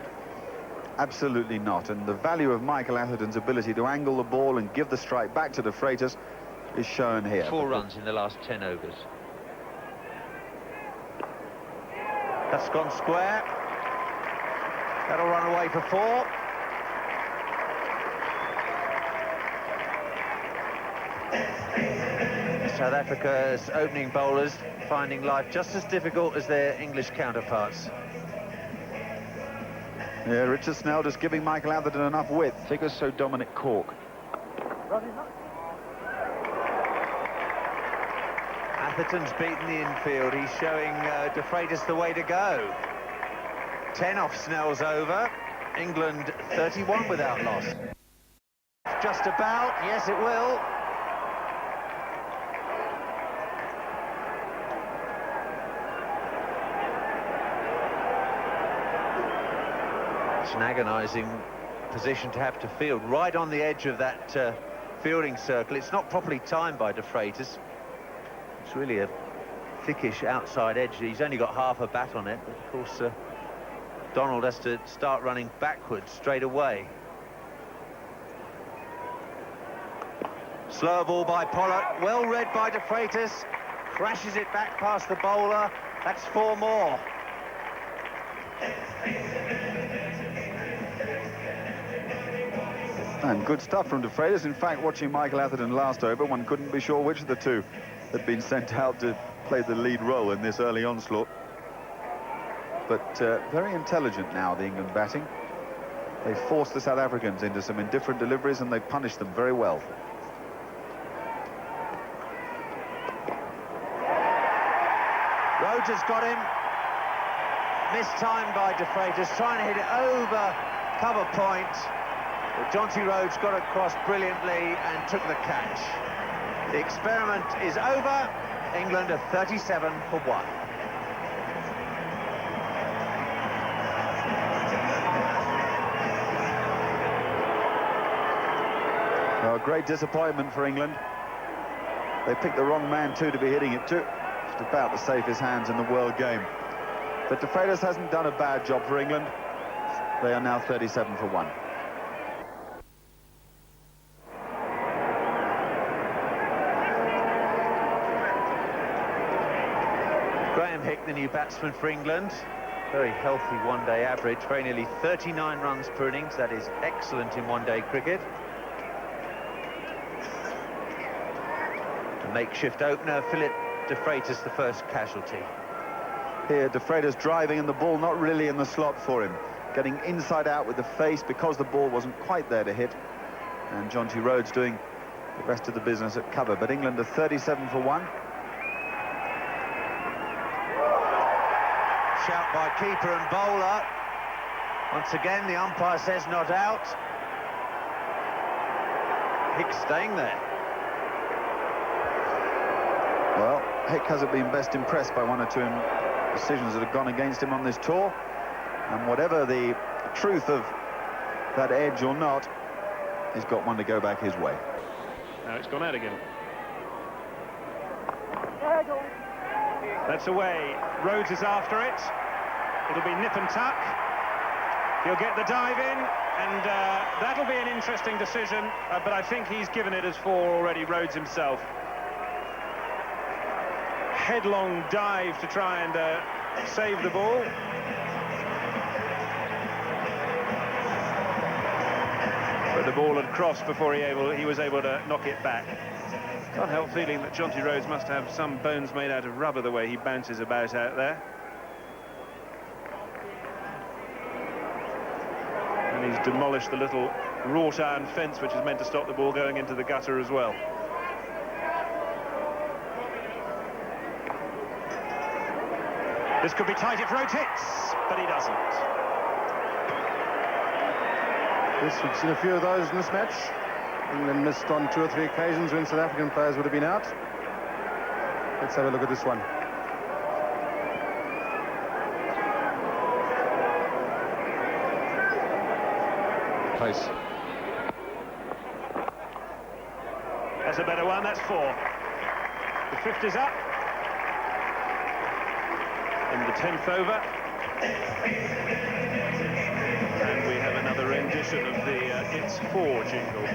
Absolutely not. And the value of Michael Atherton's ability to angle the ball and give the strike back to DeFreitas is shown here. 4 runs in the last 10 overs. That's gone square. That'll run away for 4. South Africa's opening bowlers finding life just as difficult as their English counterparts. Yeah, Richard Snell just giving Michael Atherton enough width. Figures so Dominic Cork. Atherton's beaten the infield. He's showing DeFreitas the way to go. 10 off Snell's over. England 31 without loss. Just about. Yes, it will. It's an agonising position to have to field, right on the edge of that fielding circle. It's not properly timed by DeFreitas. It's really a thickish outside edge. He's only got half a bat on it, but of course Donald has to start running backwards straight away. Slow ball by Pollock, well read by DeFreitas, crashes it back past the bowler. That's 4 more. And good stuff from DeFreitas. In fact, watching Michael Atherton last over, one couldn't be sure which of the two had been sent out to play the lead role in this early onslaught. But very intelligent now, the England batting. They forced the South Africans into some indifferent deliveries, and they punished them very well. Rhodes has got him. Mistimed by DeFreitas, trying to hit it over cover point. But Jonty Rhodes got across brilliantly and took the catch. The experiment is over. England are 37 for 1. Well, great disappointment for England. They picked the wrong man too to be hitting it to. Just about the safest hands in the world game. But DeFreitas hasn't done a bad job for England. They are now 37 for 1. Hick, the new batsman for England, very healthy one-day average, very nearly 39 runs per innings. That is excellent in one-day cricket. A makeshift opener, DeFreitas the first casualty. Here, DeFreitas driving and the ball not really in the slot for him. Getting inside out with the face because the ball wasn't quite there to hit. And Jonty Rhodes doing the rest of the business at cover. But England are 37 for 1. Shout by keeper and bowler. Once again, the umpire says not out. Hick staying there. Well, Hick hasn't been best impressed by one or two decisions that have gone against him on this tour. And whatever the truth of that edge or not, he's got one to go back his way. Now it's gone out again. That's away. Rhodes is after it. It'll be nip and tuck. He'll get the dive in, and that'll be an interesting decision, but I think he's given it as 4 already, Rhodes himself. Headlong dive to try and save the ball. But the ball had crossed before he was able to knock it back. Can't help feeling that Jonty Rhodes must have some bones made out of rubber the way he bounces about out there. And he's demolished the little wrought iron fence which is meant to stop the ball going into the gutter as well. This could be tight if Rhodes hits, but he doesn't. Yes, we've seen a few of those in this match. England missed on 2 or 3 occasions when South African players would have been out. Let's have a look at this one. Place. That's a better one, that's 4. The 5th is up. In the 10th over. And we have another rendition of the It's 4 jingle.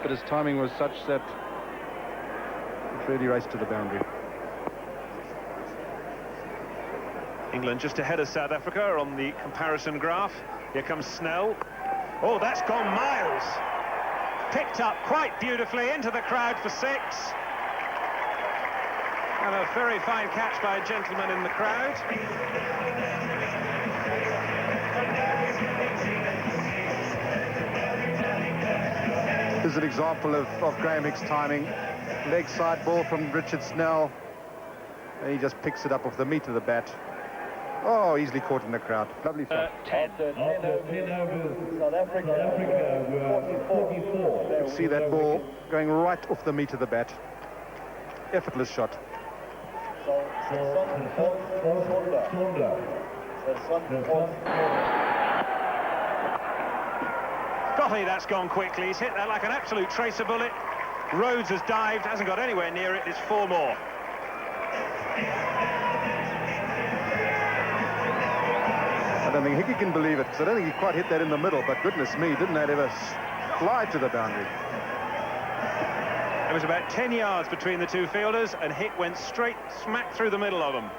But his timing was such that it really raced to the boundary. England just ahead of South Africa on the comparison graph. Here comes Snell. Oh, that's gone miles. Picked up quite beautifully into the crowd for 6. And a very fine catch by a gentleman in the crowd. Here's an example of Graham Hick's timing. Leg side ball from Richard Snell. And he just picks it up off the meat of the bat. Oh, easily caught in the crowd. Lovely shot. 10. South Africa, 44. You can see that ball going right off the meat of the bat. Effortless shot. Golly, that's gone quickly. He's hit that like an absolute tracer bullet. Rhodes has dived, hasn't got anywhere near it. It's 4 more. I don't think Hickey can believe it, because I don't think he quite hit that in the middle, but goodness me, didn't that ever fly to the boundary? There was about 10 yards between the two fielders, and Hick went straight smack through the middle of them.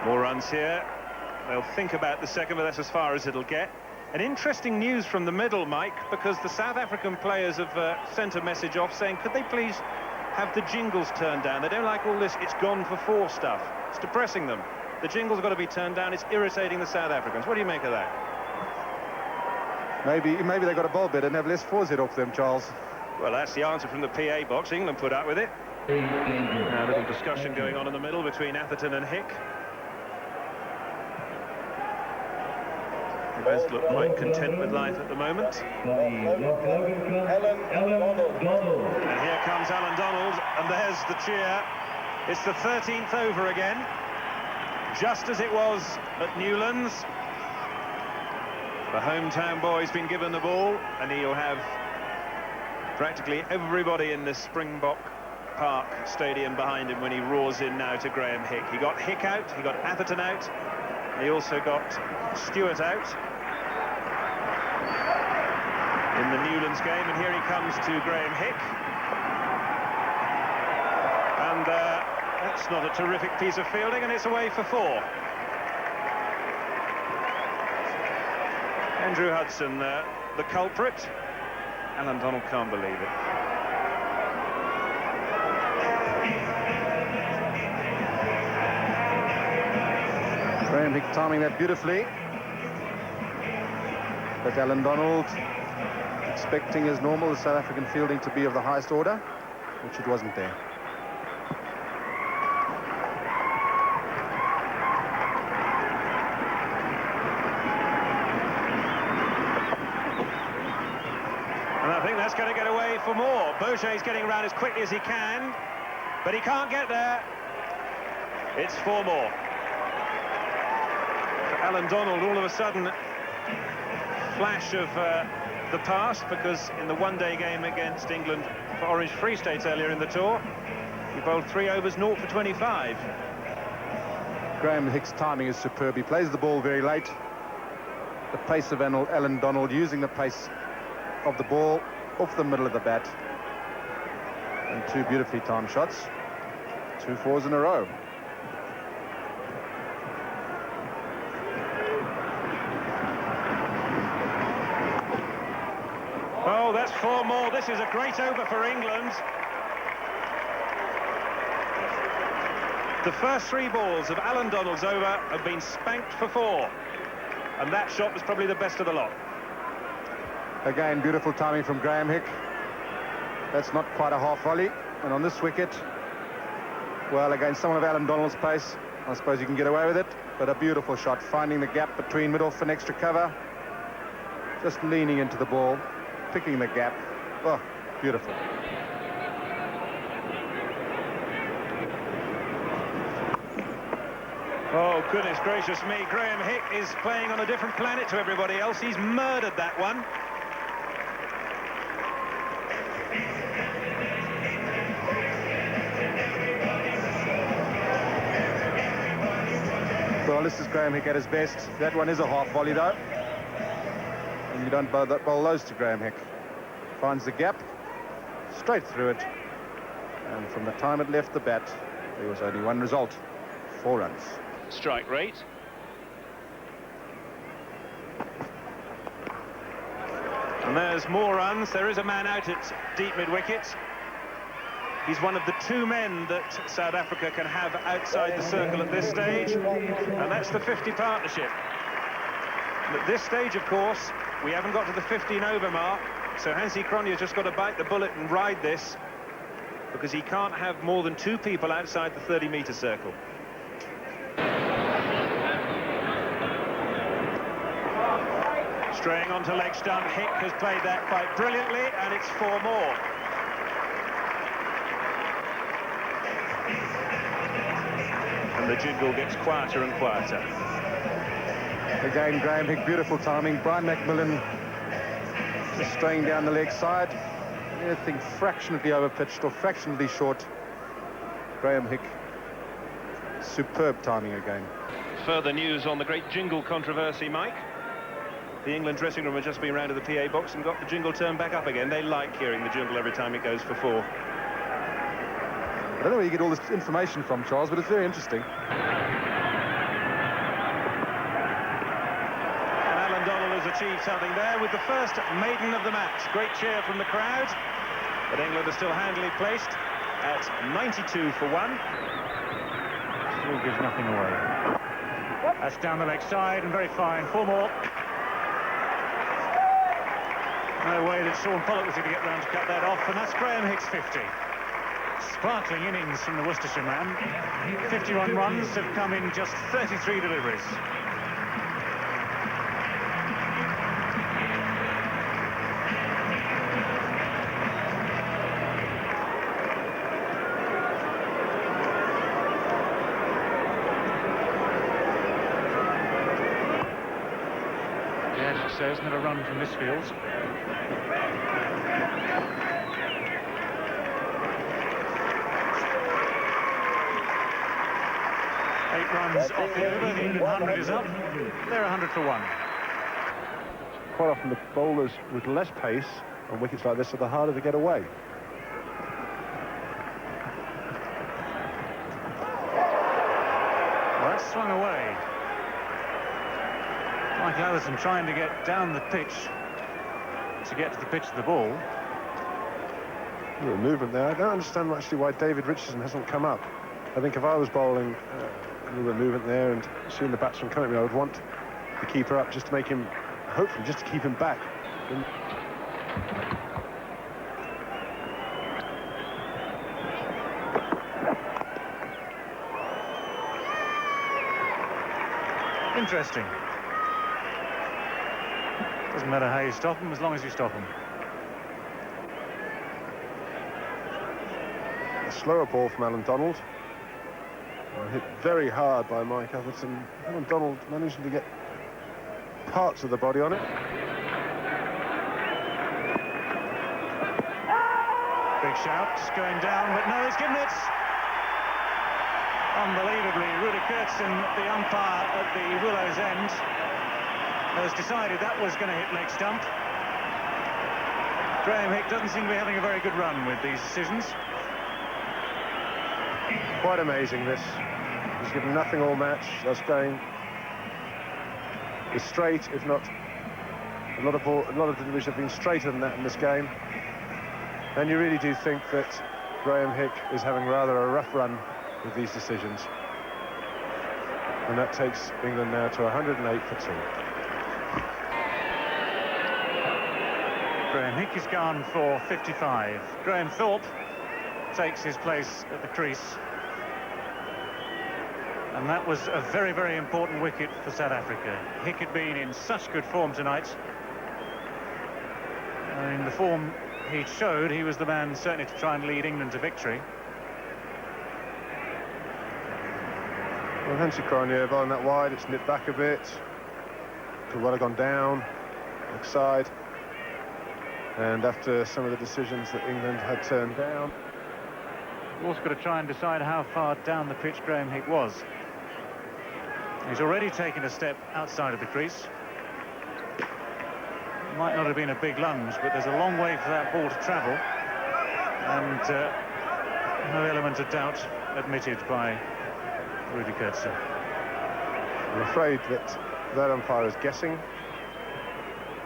More runs here. They'll think about the second, but that's as far as it'll get. And interesting news from the middle, Mike, because the South African players have sent a message off saying, could they please have the jingles turned down? They don't like all this "it's gone for 4" stuff. It's depressing them. The jingles have got to be turned down. It's irritating the South Africans. What do you make of that? Maybe they got a bowl better and have less fours hit off them, Charles. Well, that's the answer from the PA box. England put up with it. Now a little discussion going on in the middle between Atherton and Hick. They both look quite content with life at the moment. And here comes Alan Donald, and there's the cheer. It's the 13th over again, just as it was at Newlands. The hometown boy's been given the ball, and he'll have practically everybody in the Springbok Park Stadium behind him when he roars in now to Graham Hick. He got Hick out, he got Atherton out, he also got Stewart out in the Newlands game, and here he comes to Graham Hick. And that's not a terrific piece of fielding, and it's away for 4. Andrew Hudson, the culprit. Alan Donald can't believe it. Graham Hick timing that beautifully. But Alan Donald expecting as normal the South African fielding to be of the highest order, which it wasn't there. And I think that's going to get away for more. Beaucham's getting around as quickly as he can, but he can't get there. It's 4 more. For Alan Donald, all of a sudden, flash of the past, because in the one-day game against England for Orange Free State earlier in the tour, he bowled 3 overs, 0 for 25. Graham Hick's timing is superb. He plays the ball very late. The pace of Alan Donald, using the pace of the ball off the middle of the bat, and 2 beautifully timed shots, 2 fours in a row. Oh, that's 4 more. This is a great over for England. The first 3 balls of Alan Donald's over have been spanked for 4, and that shot was probably the best of the lot. Again, beautiful timing from Graham Hick. That's not quite a half volley, and on this wicket, well, against some of Alan Donald's pace, I suppose you can get away with it, but a beautiful shot, finding the gap between mid-off and extra cover, just leaning into the ball, picking the gap. Oh, beautiful. Oh, goodness gracious me. Graham Hick is playing on a different planet to everybody else. He's murdered that one. Well, this is Graham Hick at his best. That one is a half volley, though. And you don't bowl those to Graham Hick. Finds the gap, straight through it. And from the time it left the bat, there was only one result, 4 runs. Strike rate. And there's more runs. There is a man out at deep mid-wicket. He's one of the 2 men that South Africa can have outside the circle at this stage, and that's the 50 partnership. And at this stage, of course, we haven't got to the 15 over mark, so Hansie Cronje's just got to bite the bullet and ride this, because he can't have more than 2 people outside the 30-metre circle. Straying onto leg stump, Hick has played that quite brilliantly, and it's 4 more. And the jingle gets quieter and quieter. Again, Graham Hick, beautiful timing. Brian McMillan just straying down the leg side. Anything fractionally overpitched or fractionally short. Graham Hick, superb timing again. Further news on the great jingle controversy, Mike. The England dressing room has just been round to the PA box and got the jingle turned back up again. They like hearing the jingle every time it goes for 4. I don't know where you get all this information from, Charles, but it's very interesting. And Alan Donald has achieved something there with the first maiden of the match. Great cheer from the crowd, but England are still handily placed at 92 for 1. Still gives nothing away. That's down the leg side and very fine. 4 more. No way that Sean Pollock was going to get round to cut that off, and that's Graham Hick's 50. Sparkling innings from the Worcestershire man. 51 runs have come in just 33 deliveries. Yes, it says never run from this field. Runs off the over, the England 100 is up. They're 100 for 1. Quite often the bowlers with less pace on wickets like this are the harder to get away. Well, that's swung away. Michael Atherton trying to get down the pitch to get to the pitch of the ball. A little movement there. I don't understand actually why David Richardson hasn't come up. I think if I was bowling, a little bit of movement there and seeing the batsman come at me, I would want the keeper up just to make him, hopefully just to keep him back. Interesting. Doesn't matter how you stop him, as long as you stop him. A slower ball from Alan Donald. Hit very hard by Mike Atherton. Alan Donald managing to get parts of the body on it. Big shout, just going down, but no, he's given it. Unbelievably, Rudy Kurtzon, the umpire at the Willow's End, has decided that was going to hit leg stump. Graham Hick doesn't seem to be having a very good run with these decisions. Quite amazing, this. He's given nothing all match. That's going as straight, if not a lot of deliveries have been straighter than that in this game. And you really do think that Graham Hick is having rather a rough run with these decisions. And that takes England now to 108 for 2. Graham Hick is gone for 55. Graham Thorpe takes his place at the crease. And that was a very, very important wicket for South Africa. Hick had been in such good form tonight. And in the form he showed, he was the man certainly to try and lead England to victory. Well, Hansi Cronje bowling that wide, it's nipped back a bit. Could well have gone down, back side. And after some of the decisions that England had turned down. You've also got to try and decide how far down the pitch Graham Hick was. He's already taken a step outside of the crease. Might not have been a big lunge, but there's a long way for that ball to travel. And no element of doubt admitted by Rudy Kurtzon. I'm afraid that that umpire is guessing,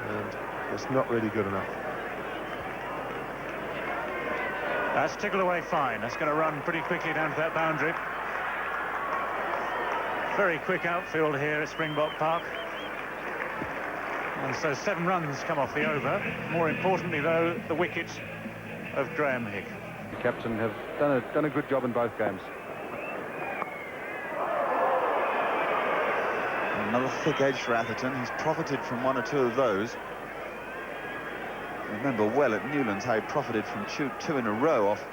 and it's not really good enough. That's tickled away fine. That's going to run pretty quickly down to that boundary. Very quick outfield here at Springbok Park. And so 7 runs come off the over. More importantly, though, the wicket of Graham Hick. The captain have done a good job in both games. Another thick edge for Atherton. He's profited from 1 or 2 of those. Remember well at Newlands how he profited from 2 in a row off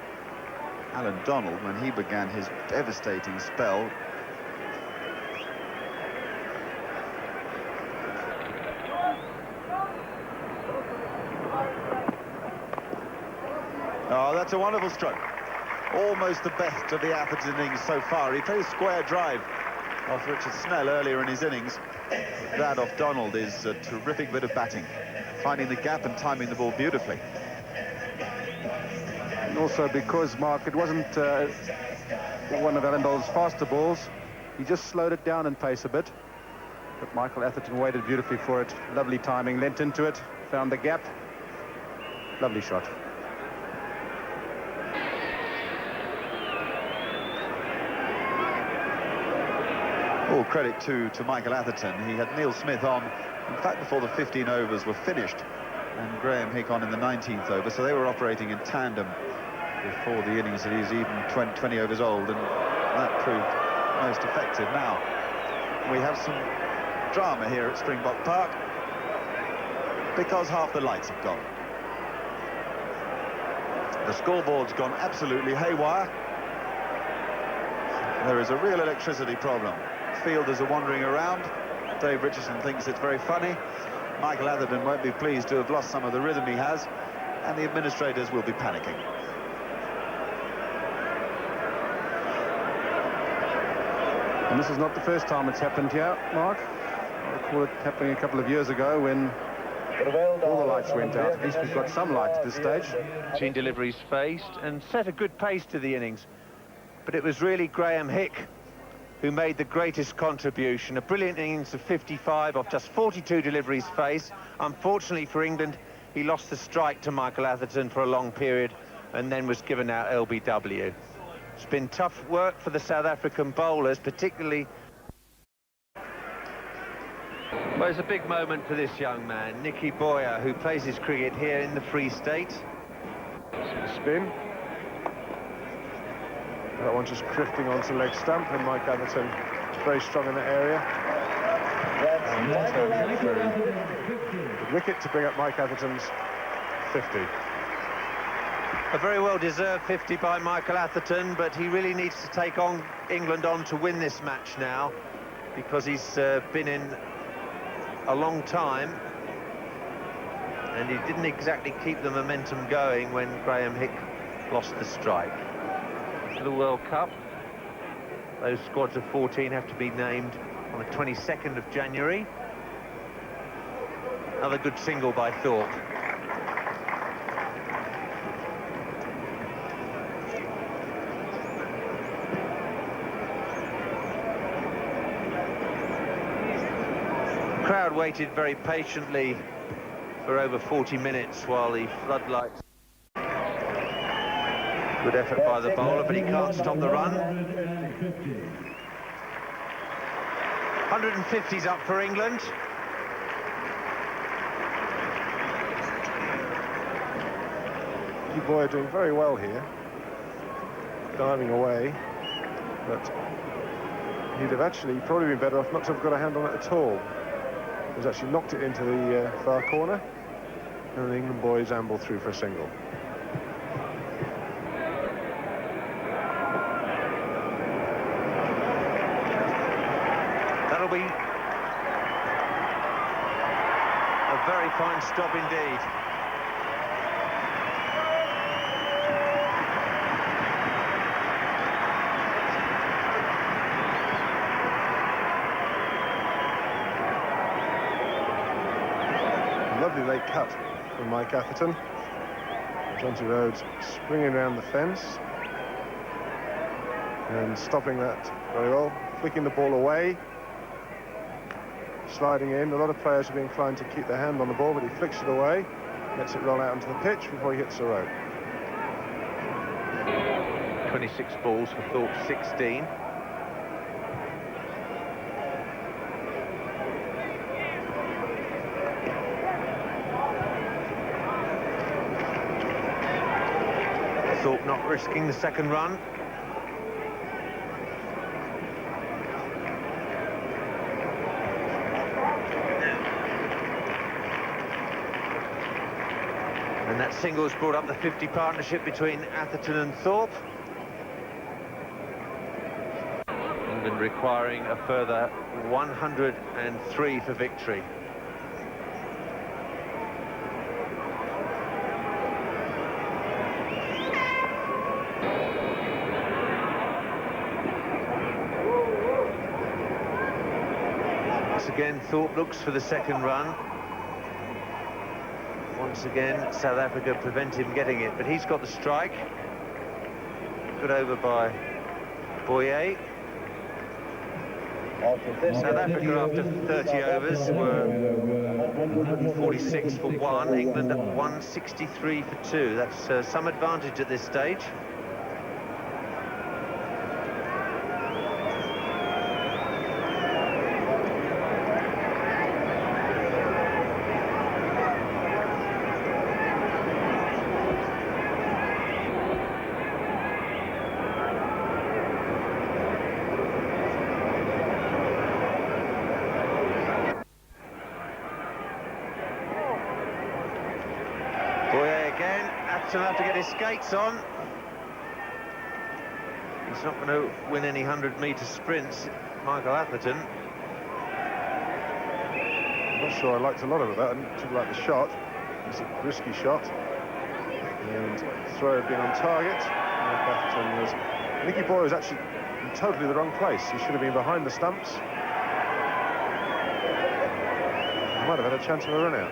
Alan Donald when he began his devastating spell. Oh, that's a wonderful stroke. Almost the best of the Atherton innings so far. He played a square drive off Richard Snell earlier in his innings. That off Donald is a terrific bit of batting, finding the gap and timing the ball beautifully. And also because, Mark, it wasn't one of Alan Donald's faster balls. He just slowed it down in pace a bit. But Michael Atherton waited beautifully for it. Lovely timing, leant into it, found the gap. Lovely shot. All credit to Michael Atherton. He had Neil Smith on, in fact, before the 15 overs were finished. and Graham Hick on in the 19th over, so they were operating in tandem before the innings that he's even 20 overs old, and that proved most effective. Now, we have some drama here at Springbok Park because half the lights have gone. The scoreboard's gone absolutely haywire. There is a real electricity problem. Fielders are wandering around. Dave Richardson thinks it's very funny. Michael Atherton won't be pleased to have lost some of the rhythm he has, and the administrators will be panicking. And this is not the first time it's happened here, Mark. I recall it happening a couple of years ago when all the lights went out. At least we've got some light at this stage. Gene deliveries faced and set a good pace to the innings. But it was really Graham Hick who made the greatest contribution. A brilliant innings of 55 off just 42 deliveries faced. Unfortunately for England, he lost the strike to Michael Atherton for a long period and then was given out LBW. It's been tough work for the South African bowlers, particularly. Well, it's a big moment for this young man, Nicky Boyer, who plays his cricket here in the Free State. Spin. That one just drifting onto leg stump, and Mike Atherton is very strong in that area. And through. The wicket to bring up Mike Atherton's 50. A very well-deserved 50 by Michael Atherton, but he really needs to take on England on to win this match now, because he's been in a long time, and he didn't exactly keep the momentum going when Graham Hick lost the strike. To the World Cup, those squads of 14 have to be named on the 22nd of January. Another good single by Thorpe. The crowd waited very patiently for over 40 minutes while the floodlights. Good effort by the bowler, but he can't stop the run. 150's up for England. Nicky Boyer doing very well here, diving away, but he'd have actually probably been better off not to have got a hand on it at all. He's actually knocked it into the far corner, and the England boys amble through for a single. That'll be a very fine stop indeed. Lovely late cut from Mike Atherton. Jonty Rhodes springing around the fence and stopping that very well, flicking the ball away, sliding in. A lot of players would be inclined to keep their hand on the ball, but he flicks it away, lets it roll out onto the pitch before he hits the road. 26 balls for Thorpe, 16. Thorpe not risking the second run. And that single's brought up the 50 partnership between Atherton and Thorpe. England requiring a further 103 for victory. Once again, Thorpe looks for the second run. Once again, South Africa prevent him getting it, but he's got the strike. Good over by Boyer. South Africa, after 30 overs, were 146 for 1. England at 163 for 2. That's some advantage at this stage. Boye again. Atherton will have to get his skates on. He's not going to win any 100-metre sprints, Michael Atherton. I'm not sure I liked a lot of that. I didn't too like the shot. It's a risky shot. And throw had been on target. Atherton was... Nicky Boye was actually in totally the wrong place. He should have been behind the stumps. He might have had a chance of a run out.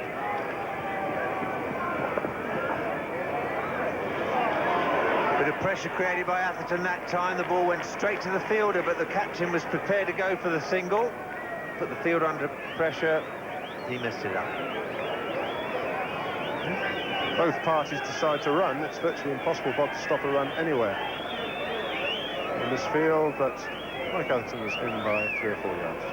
Bit of pressure created by Atherton that time. The ball went straight to the fielder, but the captain was prepared to go for the single. Put the fielder under pressure. He messed it up. Both parties decide to run. It's virtually impossible to stop a run anywhere in this field, but Mike Atherton was in by 3 or 4 yards.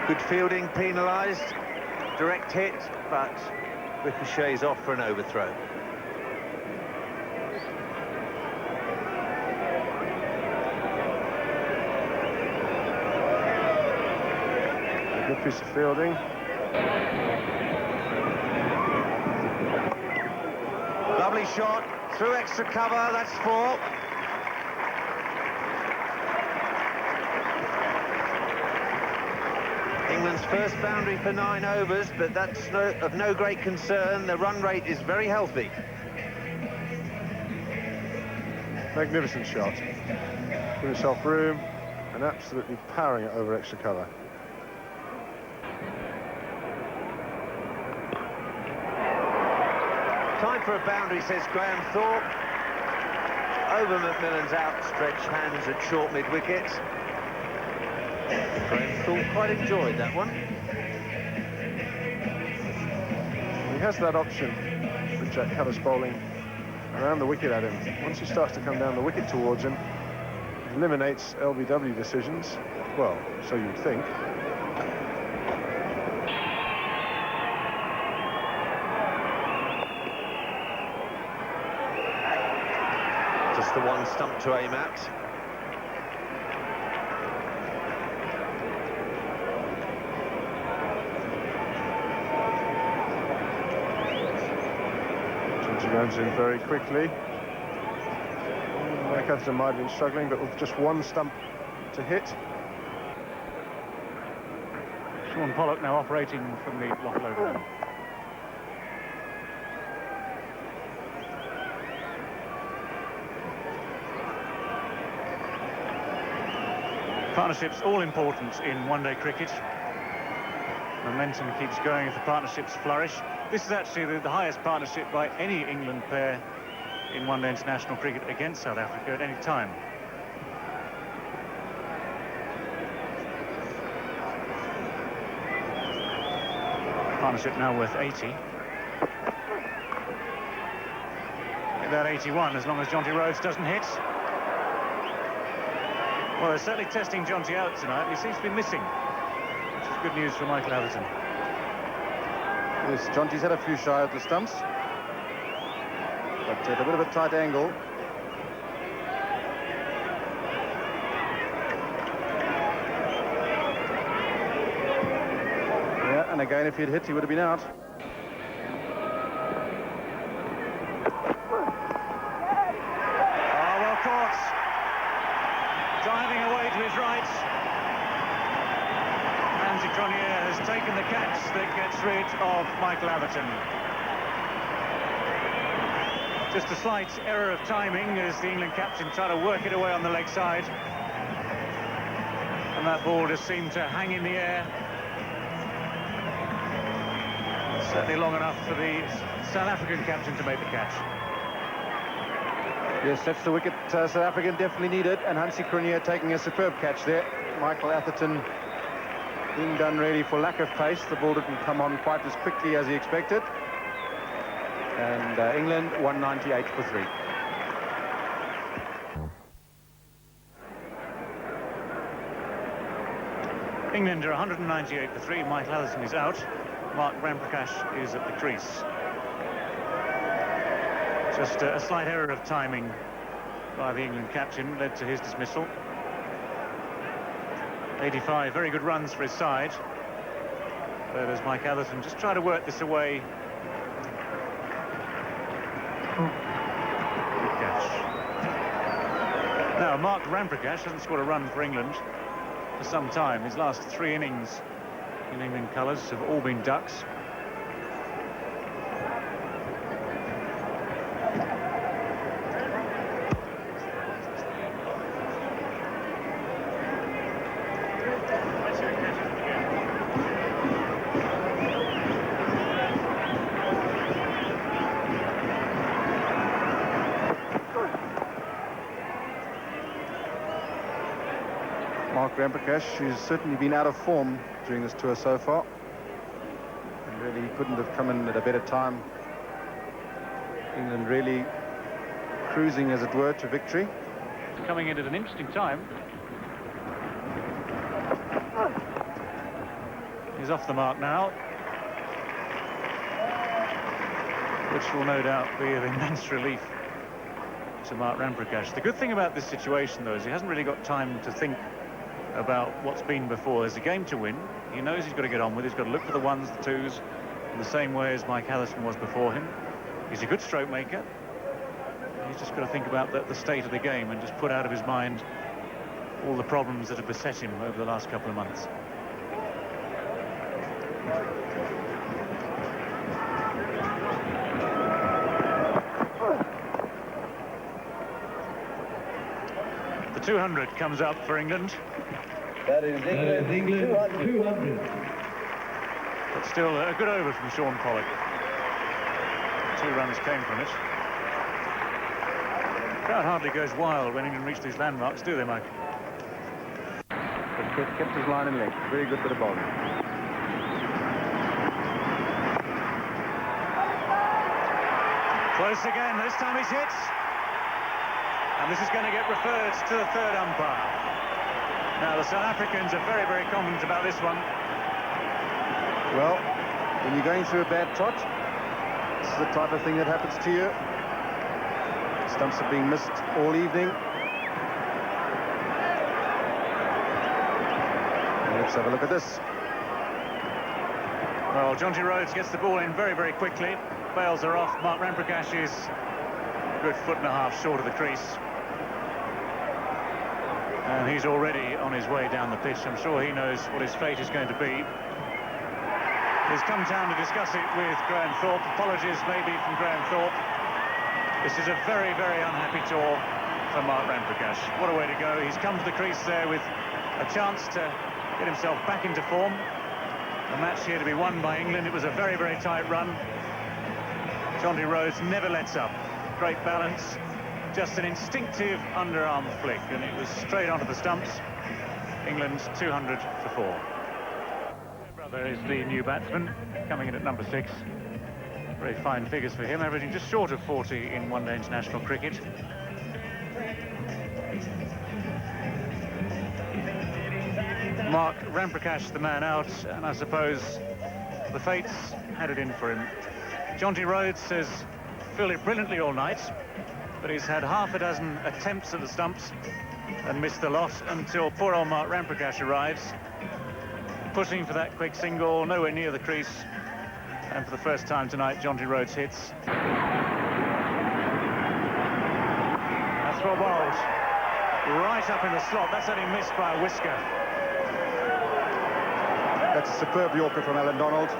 Good fielding penalised. Direct hit, but ricochets off for an overthrow. A good piece of fielding. Lovely shot, through extra cover, that's 4. England's first boundary for 9 overs, but that's of no great concern. The run rate is very healthy. Magnificent shot. Give himself room and absolutely powering it over extra cover. Time for a boundary, says Graham Thorpe. Over Macmillan's outstretched hands at short mid-wicket. Graham Thorpe quite enjoyed that one. He has that option with Jack Callis bowling around the wicket at him. Once he starts to come down the wicket towards him, it eliminates LBW decisions. Well, so you'd think. Just the one stump to aim at. Goes in very quickly. Mike Atherton might have been struggling, but with just one stump to hit. Sean Pollock now operating from the block logo. Partnerships all important in one-day cricket. Momentum keeps going if the partnerships flourish. This is actually the highest partnership by any England pair in one-day international cricket against South Africa at any time. Partnership now worth 80. Get that 81 as long as Jonty Rhodes doesn't hit. Well, they're certainly testing Jonty out tonight. He seems to be missing, which is good news for Michael Atherton. Yes, Jonty's had a few shy of the stumps, but at a bit of a tight angle. Yeah, and again, if he'd hit, he would have been out. Oh, well caught. Driving away to his right. Has taken the catch that gets rid of Michael Atherton. Just a slight error of timing as the England captain tried to work it away on the leg side. And that ball just seemed to hang in the air. Certainly long enough for the South African captain to make the catch. Yes, that's the wicket South African definitely needed, and Hansie Cronje taking a superb catch there. Michael Atherton being done really for lack of pace. The ball didn't come on quite as quickly as he expected. And England 198 for 3. England are 198 for 3. Michael Atherton is out. Mark Ramprakash is at the crease. Just a slight error of timing by the England captain led to his dismissal. 85 very good runs for his side. But as Mike Atherton just try to work this away. Good catch. Now, Mark Ramprakash hasn't scored a run for England for some time. His last 3 innings in England colours have all been ducks. Mark Ramprakash, who's certainly been out of form during this tour so far. And really, he couldn't have come in at a better time. England really cruising, as it were, to victory. Coming in at an interesting time. He's off the mark now, which will no doubt be of immense relief to Mark Ramprakash. The good thing about this situation, though, is he hasn't really got time to think about what's been before. There's a game to win. He knows he's got to get on with. He's got to look for the ones, the twos, in the same way as Mike Atherton was before him. He's a good stroke maker. He's just got to think about the state of the game and just put out of his mind all the problems that have beset him over the last couple of months. The 200 comes up for England. That is England 200. But still a good over from Sean Pollock. 2 runs came from it. The crowd hardly goes wild when England reach these landmarks, do they, Mike? But kept his line in length. Very good bit of bowling. Close again. This time he's hit. And this is going to get referred to the 3rd umpire. Now, the South Africans are very, very confident about this one. Well, when you're going through a bad trot, this is the type of thing that happens to you. Stumps are being missed all evening. And let's have a look at this. Well, Jonty Rhodes gets the ball in very, very quickly. Bails are off. Mark Ramprakash is a good 1.5 feet short of the crease. And he's already on his way down the pitch. I'm sure he knows what his fate is going to be. He's come down to discuss it with Graham Thorpe. Apologies maybe from Graham Thorpe. This is a very, very unhappy tour for Mark Ramprakash. What a way to go. He's come to the crease there with a chance to get himself back into form. A match here to be won by England. It was a very, very tight run. Jonty Rhodes never lets up. Great balance. Just an instinctive underarm flick, and it was straight onto the stumps. England's 200 for 4. Brother is the new batsman, coming in at number 6. Very fine figures for him, averaging just short of 40 in one-day international cricket. Mark Ramprakash, the man out, and I suppose the fates had it in for him. Jonty Rhodes has filled it brilliantly all night, but he's had half a dozen attempts at the stumps and missed the lot until poor old Mark Ramprakash arrives, pushing for that quick single, nowhere near the crease. And for the first time tonight, Jonty Rhodes hits. That's well bowled. Right up in the slot. That's only missed by a whisker. That's a superb Yorker from Alan Donald.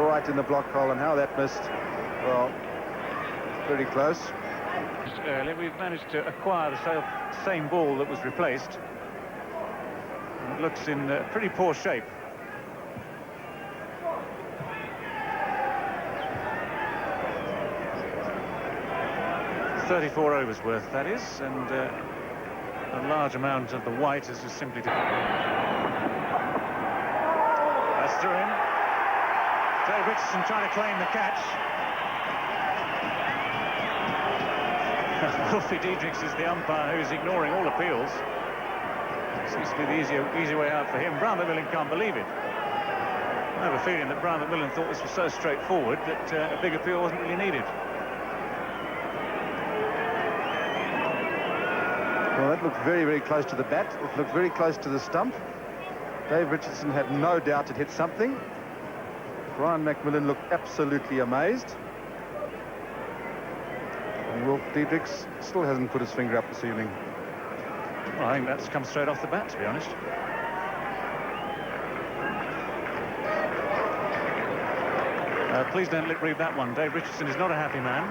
Right in the block hole, and how that missed. Well, pretty close. We've managed to acquire the same ball that was replaced. It looks in pretty poor shape. 34 overs worth, that is, and a large amount of the white is just simply... That's through him. Dave Richardson trying to claim the catch. Wolfie Diedrichs is the umpire who's ignoring all appeals. Seems to be the easy way out for him. Brown Milling can't believe it. I have a feeling that Brian McMillan thought this was so straightforward that a big appeal wasn't really needed. Well, that looked very, very close to the bat. It looked very close to the stump. Dave Richardson had no doubt it hit something. Brian McMillan looked absolutely amazed. And Wilf Diedrichs still hasn't put his finger up this evening. Well, I think that's come straight off the bat, to be honest. Please don't lip read that one. Dave Richardson is not a happy man.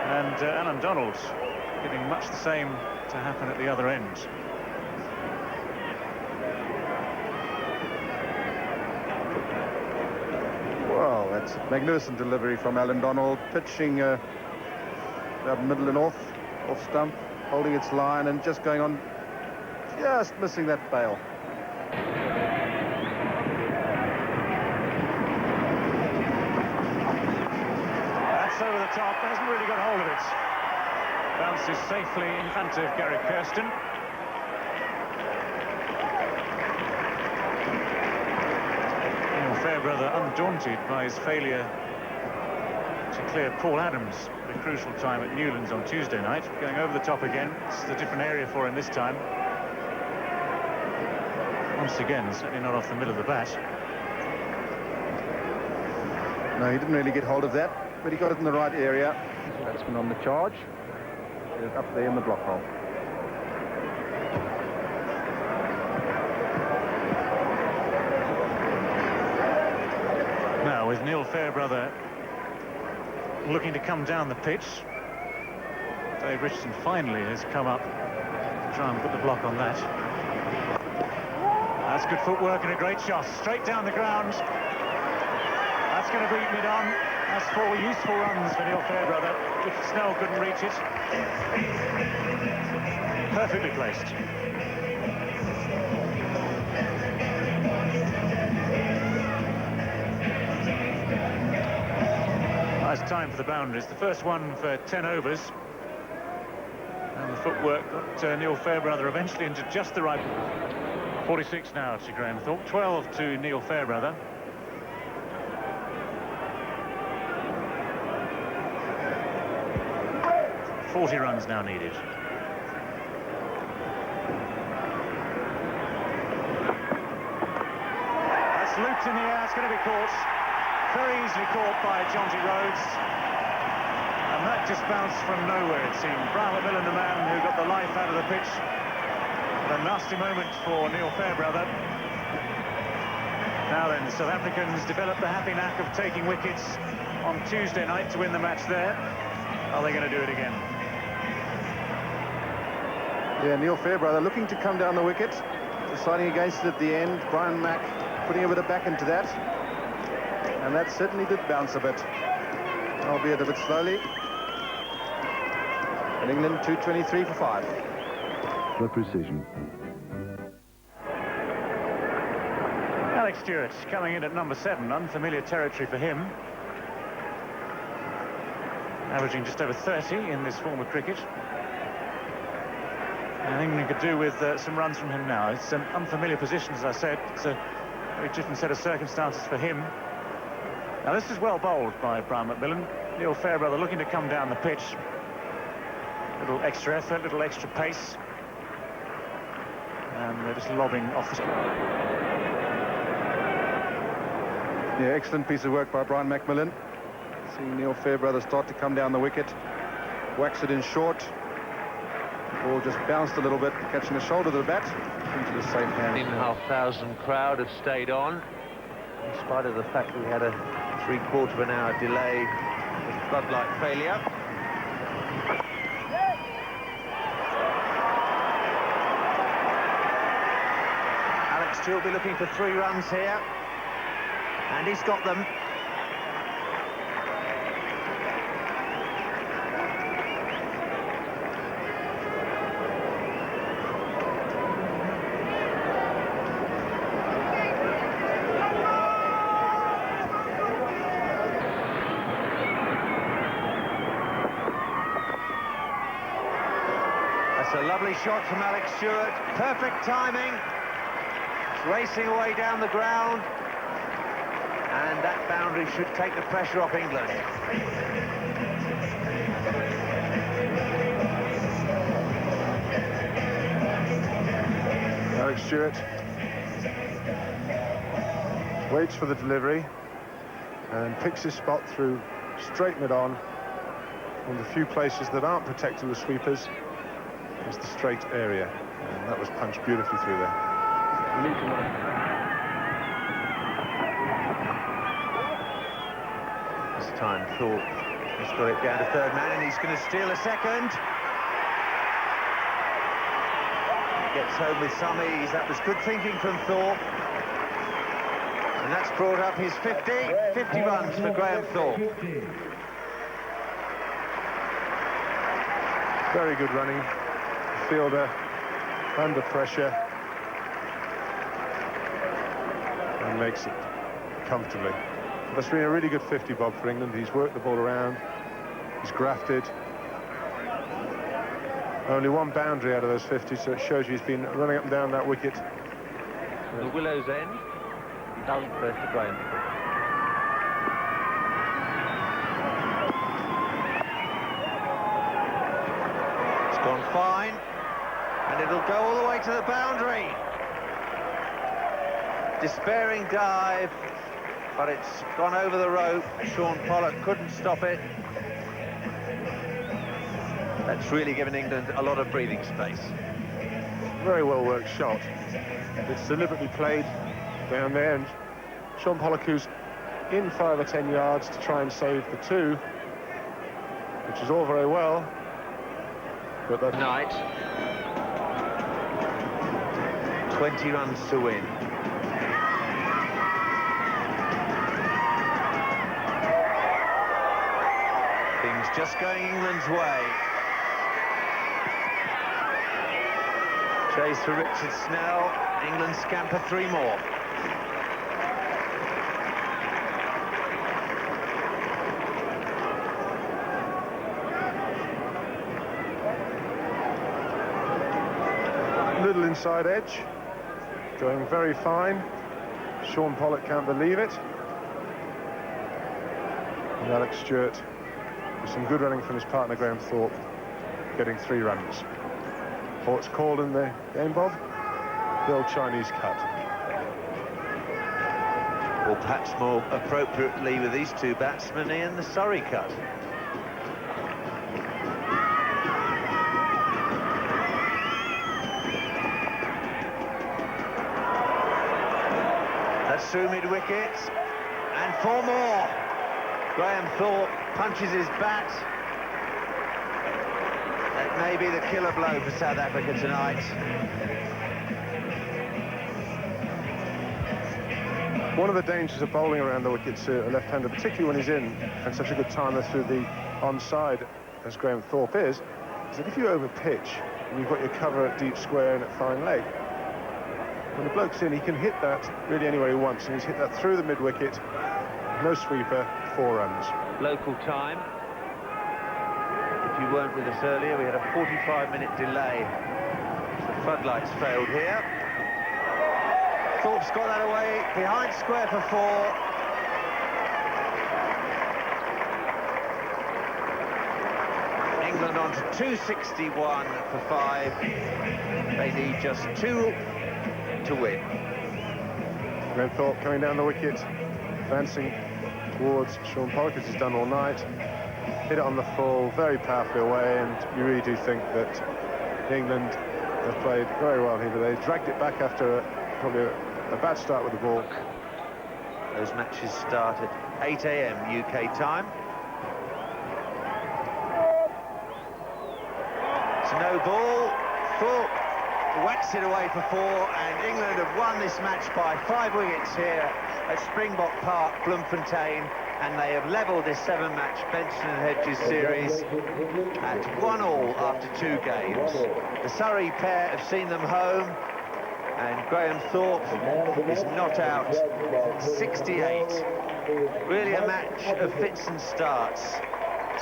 And Alan Donald getting much the same to happen at the other end. Well, that's a magnificent delivery from Alan Donald, pitching up middle and off stump, holding its line and just going on, just missing that bail. That's over the top, hasn't really got hold of it. Bounces safely in front of Gary Kirsten. Neil Fairbrother undaunted by his failure to clear Paul Adams at a crucial time at Newlands on Tuesday night. Going over the top again. It's a different area for him this time. Once again, certainly not off the middle of the bat. No, he didn't really get hold of that, but he got it in the right area. Batsman on the charge. Up there in the block hole. Now, with Neil Fairbrother looking to come down the pitch, Dave Richardson finally has come up to try and put the block on that. That's good footwork and a great shot. Straight down the ground. That's going to beat mid-on. That's 4 useful runs for Neil Fairbrother. If Snell couldn't reach it. Perfectly placed. Nice time for the boundaries. The first one for 10 overs. And the footwork got Neil Fairbrother eventually into just the right. 46 now to Graham Thorpe. 12 to Neil Fairbrother. 40 runs now needed. That's looped in the air, it's going to be caught. Very easily caught by Jonty Rhodes. And that just bounced from nowhere, it seemed. Brian McMillan, the man who got the life out of the pitch. But a nasty moment for Neil Fairbrother. Now then, the South Africans developed the happy knack of taking wickets on Tuesday night to win the match there. Are they going to do it again? Yeah, Neil Fairbrother looking to come down the wicket, deciding against it at the end. Brian Mack putting a bit of back into that. And that certainly did bounce a bit, albeit a bit slowly. And England 223 for 5. The precision. Alex Stewart coming in at number 7, unfamiliar territory for him. Averaging just over 30 in this form of cricket. And England could do with some runs from him now. It's an unfamiliar position, as I said. It's a very different set of circumstances for him. Now, this is well bowled by Brian McMillan. Neil Fairbrother looking to come down the pitch. Little extra effort, little extra pace. And they're just lobbing off the... Yeah, excellent piece of work by Brian McMillan. Seeing Neil Fairbrother start to come down the wicket. Whacks it in short. Ball just bounced a little bit, catching the shoulder of the bat into the safe hand. 1,500 crowd have stayed on, in spite of the fact we had a 3/4 of an hour delay with floodlight failure. Alex Stewart will be looking for 3 runs here, and he's got them. Lovely shot from Alex Stewart. Perfect timing. It's racing away down the ground. And that boundary should take the pressure off England. Alex Stewart waits for the delivery and picks his spot through straight mid-on. One of the few places that aren't protected with sweepers is the straight area, and that was punched beautifully through there. This time Thorpe has got it down to third man, and he's going to steal a second. He gets home with some ease. That was good thinking from Thorpe. And that's brought up his 50 runs for Graham Thorpe. Very good running. Fielder under pressure and makes it comfortably. That's been a really good 50, Bob, for England. He's worked the ball around, he's grafted. Only one boundary out of those 50, so it shows you he's been running up and down that wicket. The Willow's End, he doesn't first to Graham. It's gone fine, and it'll go all the way to the boundary. Despairing dive, but it's gone over the rope. Sean Pollock couldn't stop it. That's really given England a lot of breathing space. Very well worked shot. It's deliberately played down there, and Sean Pollock, who's in 5 or 10 yards to try and save the 2, which is all very well, but that Night. 20 runs to win. Things just going England's way. Chase for Richard Snell. England scamper 3 more. little inside edge, going very fine. Sean Pollock can't believe it. And Alex Stewart, with some good running from his partner Graham Thorpe, getting 3 runs. What's called in the game, Bob? The old Chinese cut. Or perhaps more appropriately with these 2 batsmen, Ian, the Surrey cut. That's through mid-wicket, and 4 more. Graham Thorpe punches his bat. That may be the killer blow for South Africa tonight. One of the dangers of bowling around the wickets, a left-hander, particularly when he's in and such a good timer through the onside as Graham Thorpe is that if you over-pitch and you've got your cover at deep square and at fine leg, when the bloke's in, he can hit that really anywhere he wants, and he's hit that through the mid-wicket, no sweeper, 4 runs. Local time. If you weren't with us earlier, we had a 45-minute delay. The floodlights failed here. Thorpe's got that away, behind square for 4. England on to 261 for 5. They need just 2 to win. Graham Thorpe coming down the wicket, advancing towards Sean Pollock, as he's done all night. Hit it on the full, very powerfully away, and you really do think that England have played very well here today. Dragged it back after probably a bad start with the ball. Those matches start at 8 AM UK time. It's no ball. Thorpe whacks it away for 4, and England have won this match by 5 wickets here at Springbok Park, Bloemfontein, and they have levelled this 7-match Benson and Hedges series at 1-1 after 2 games. The Surrey pair have seen them home, and Graham Thorpe is not out. 68. Really a match of fits and starts.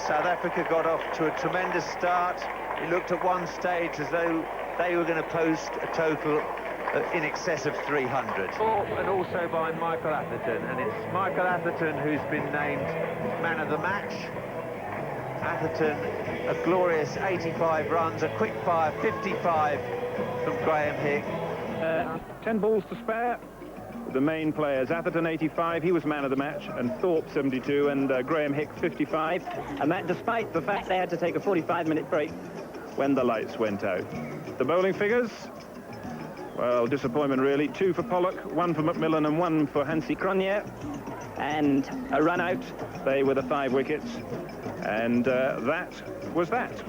South Africa got off to a tremendous start. It looked at one stage as though they were going to post a total in excess of 300. And also by Michael Atherton, and it's Michael Atherton who's been named man of the match. Atherton, a glorious 85 runs, a quick fire 55 from Graham Hick. 10 balls to spare. The main players, Atherton 85, he was man of the match, and Thorpe 72, and Graham Hick 55. And that despite the fact they had to take a 45-minute break when the lights went out. The bowling figures, well, disappointment really. 2 for Pollock, 1 for Macmillan, and 1 for Hansi Cronje. And a run out, they were the 5 wickets. And that was that.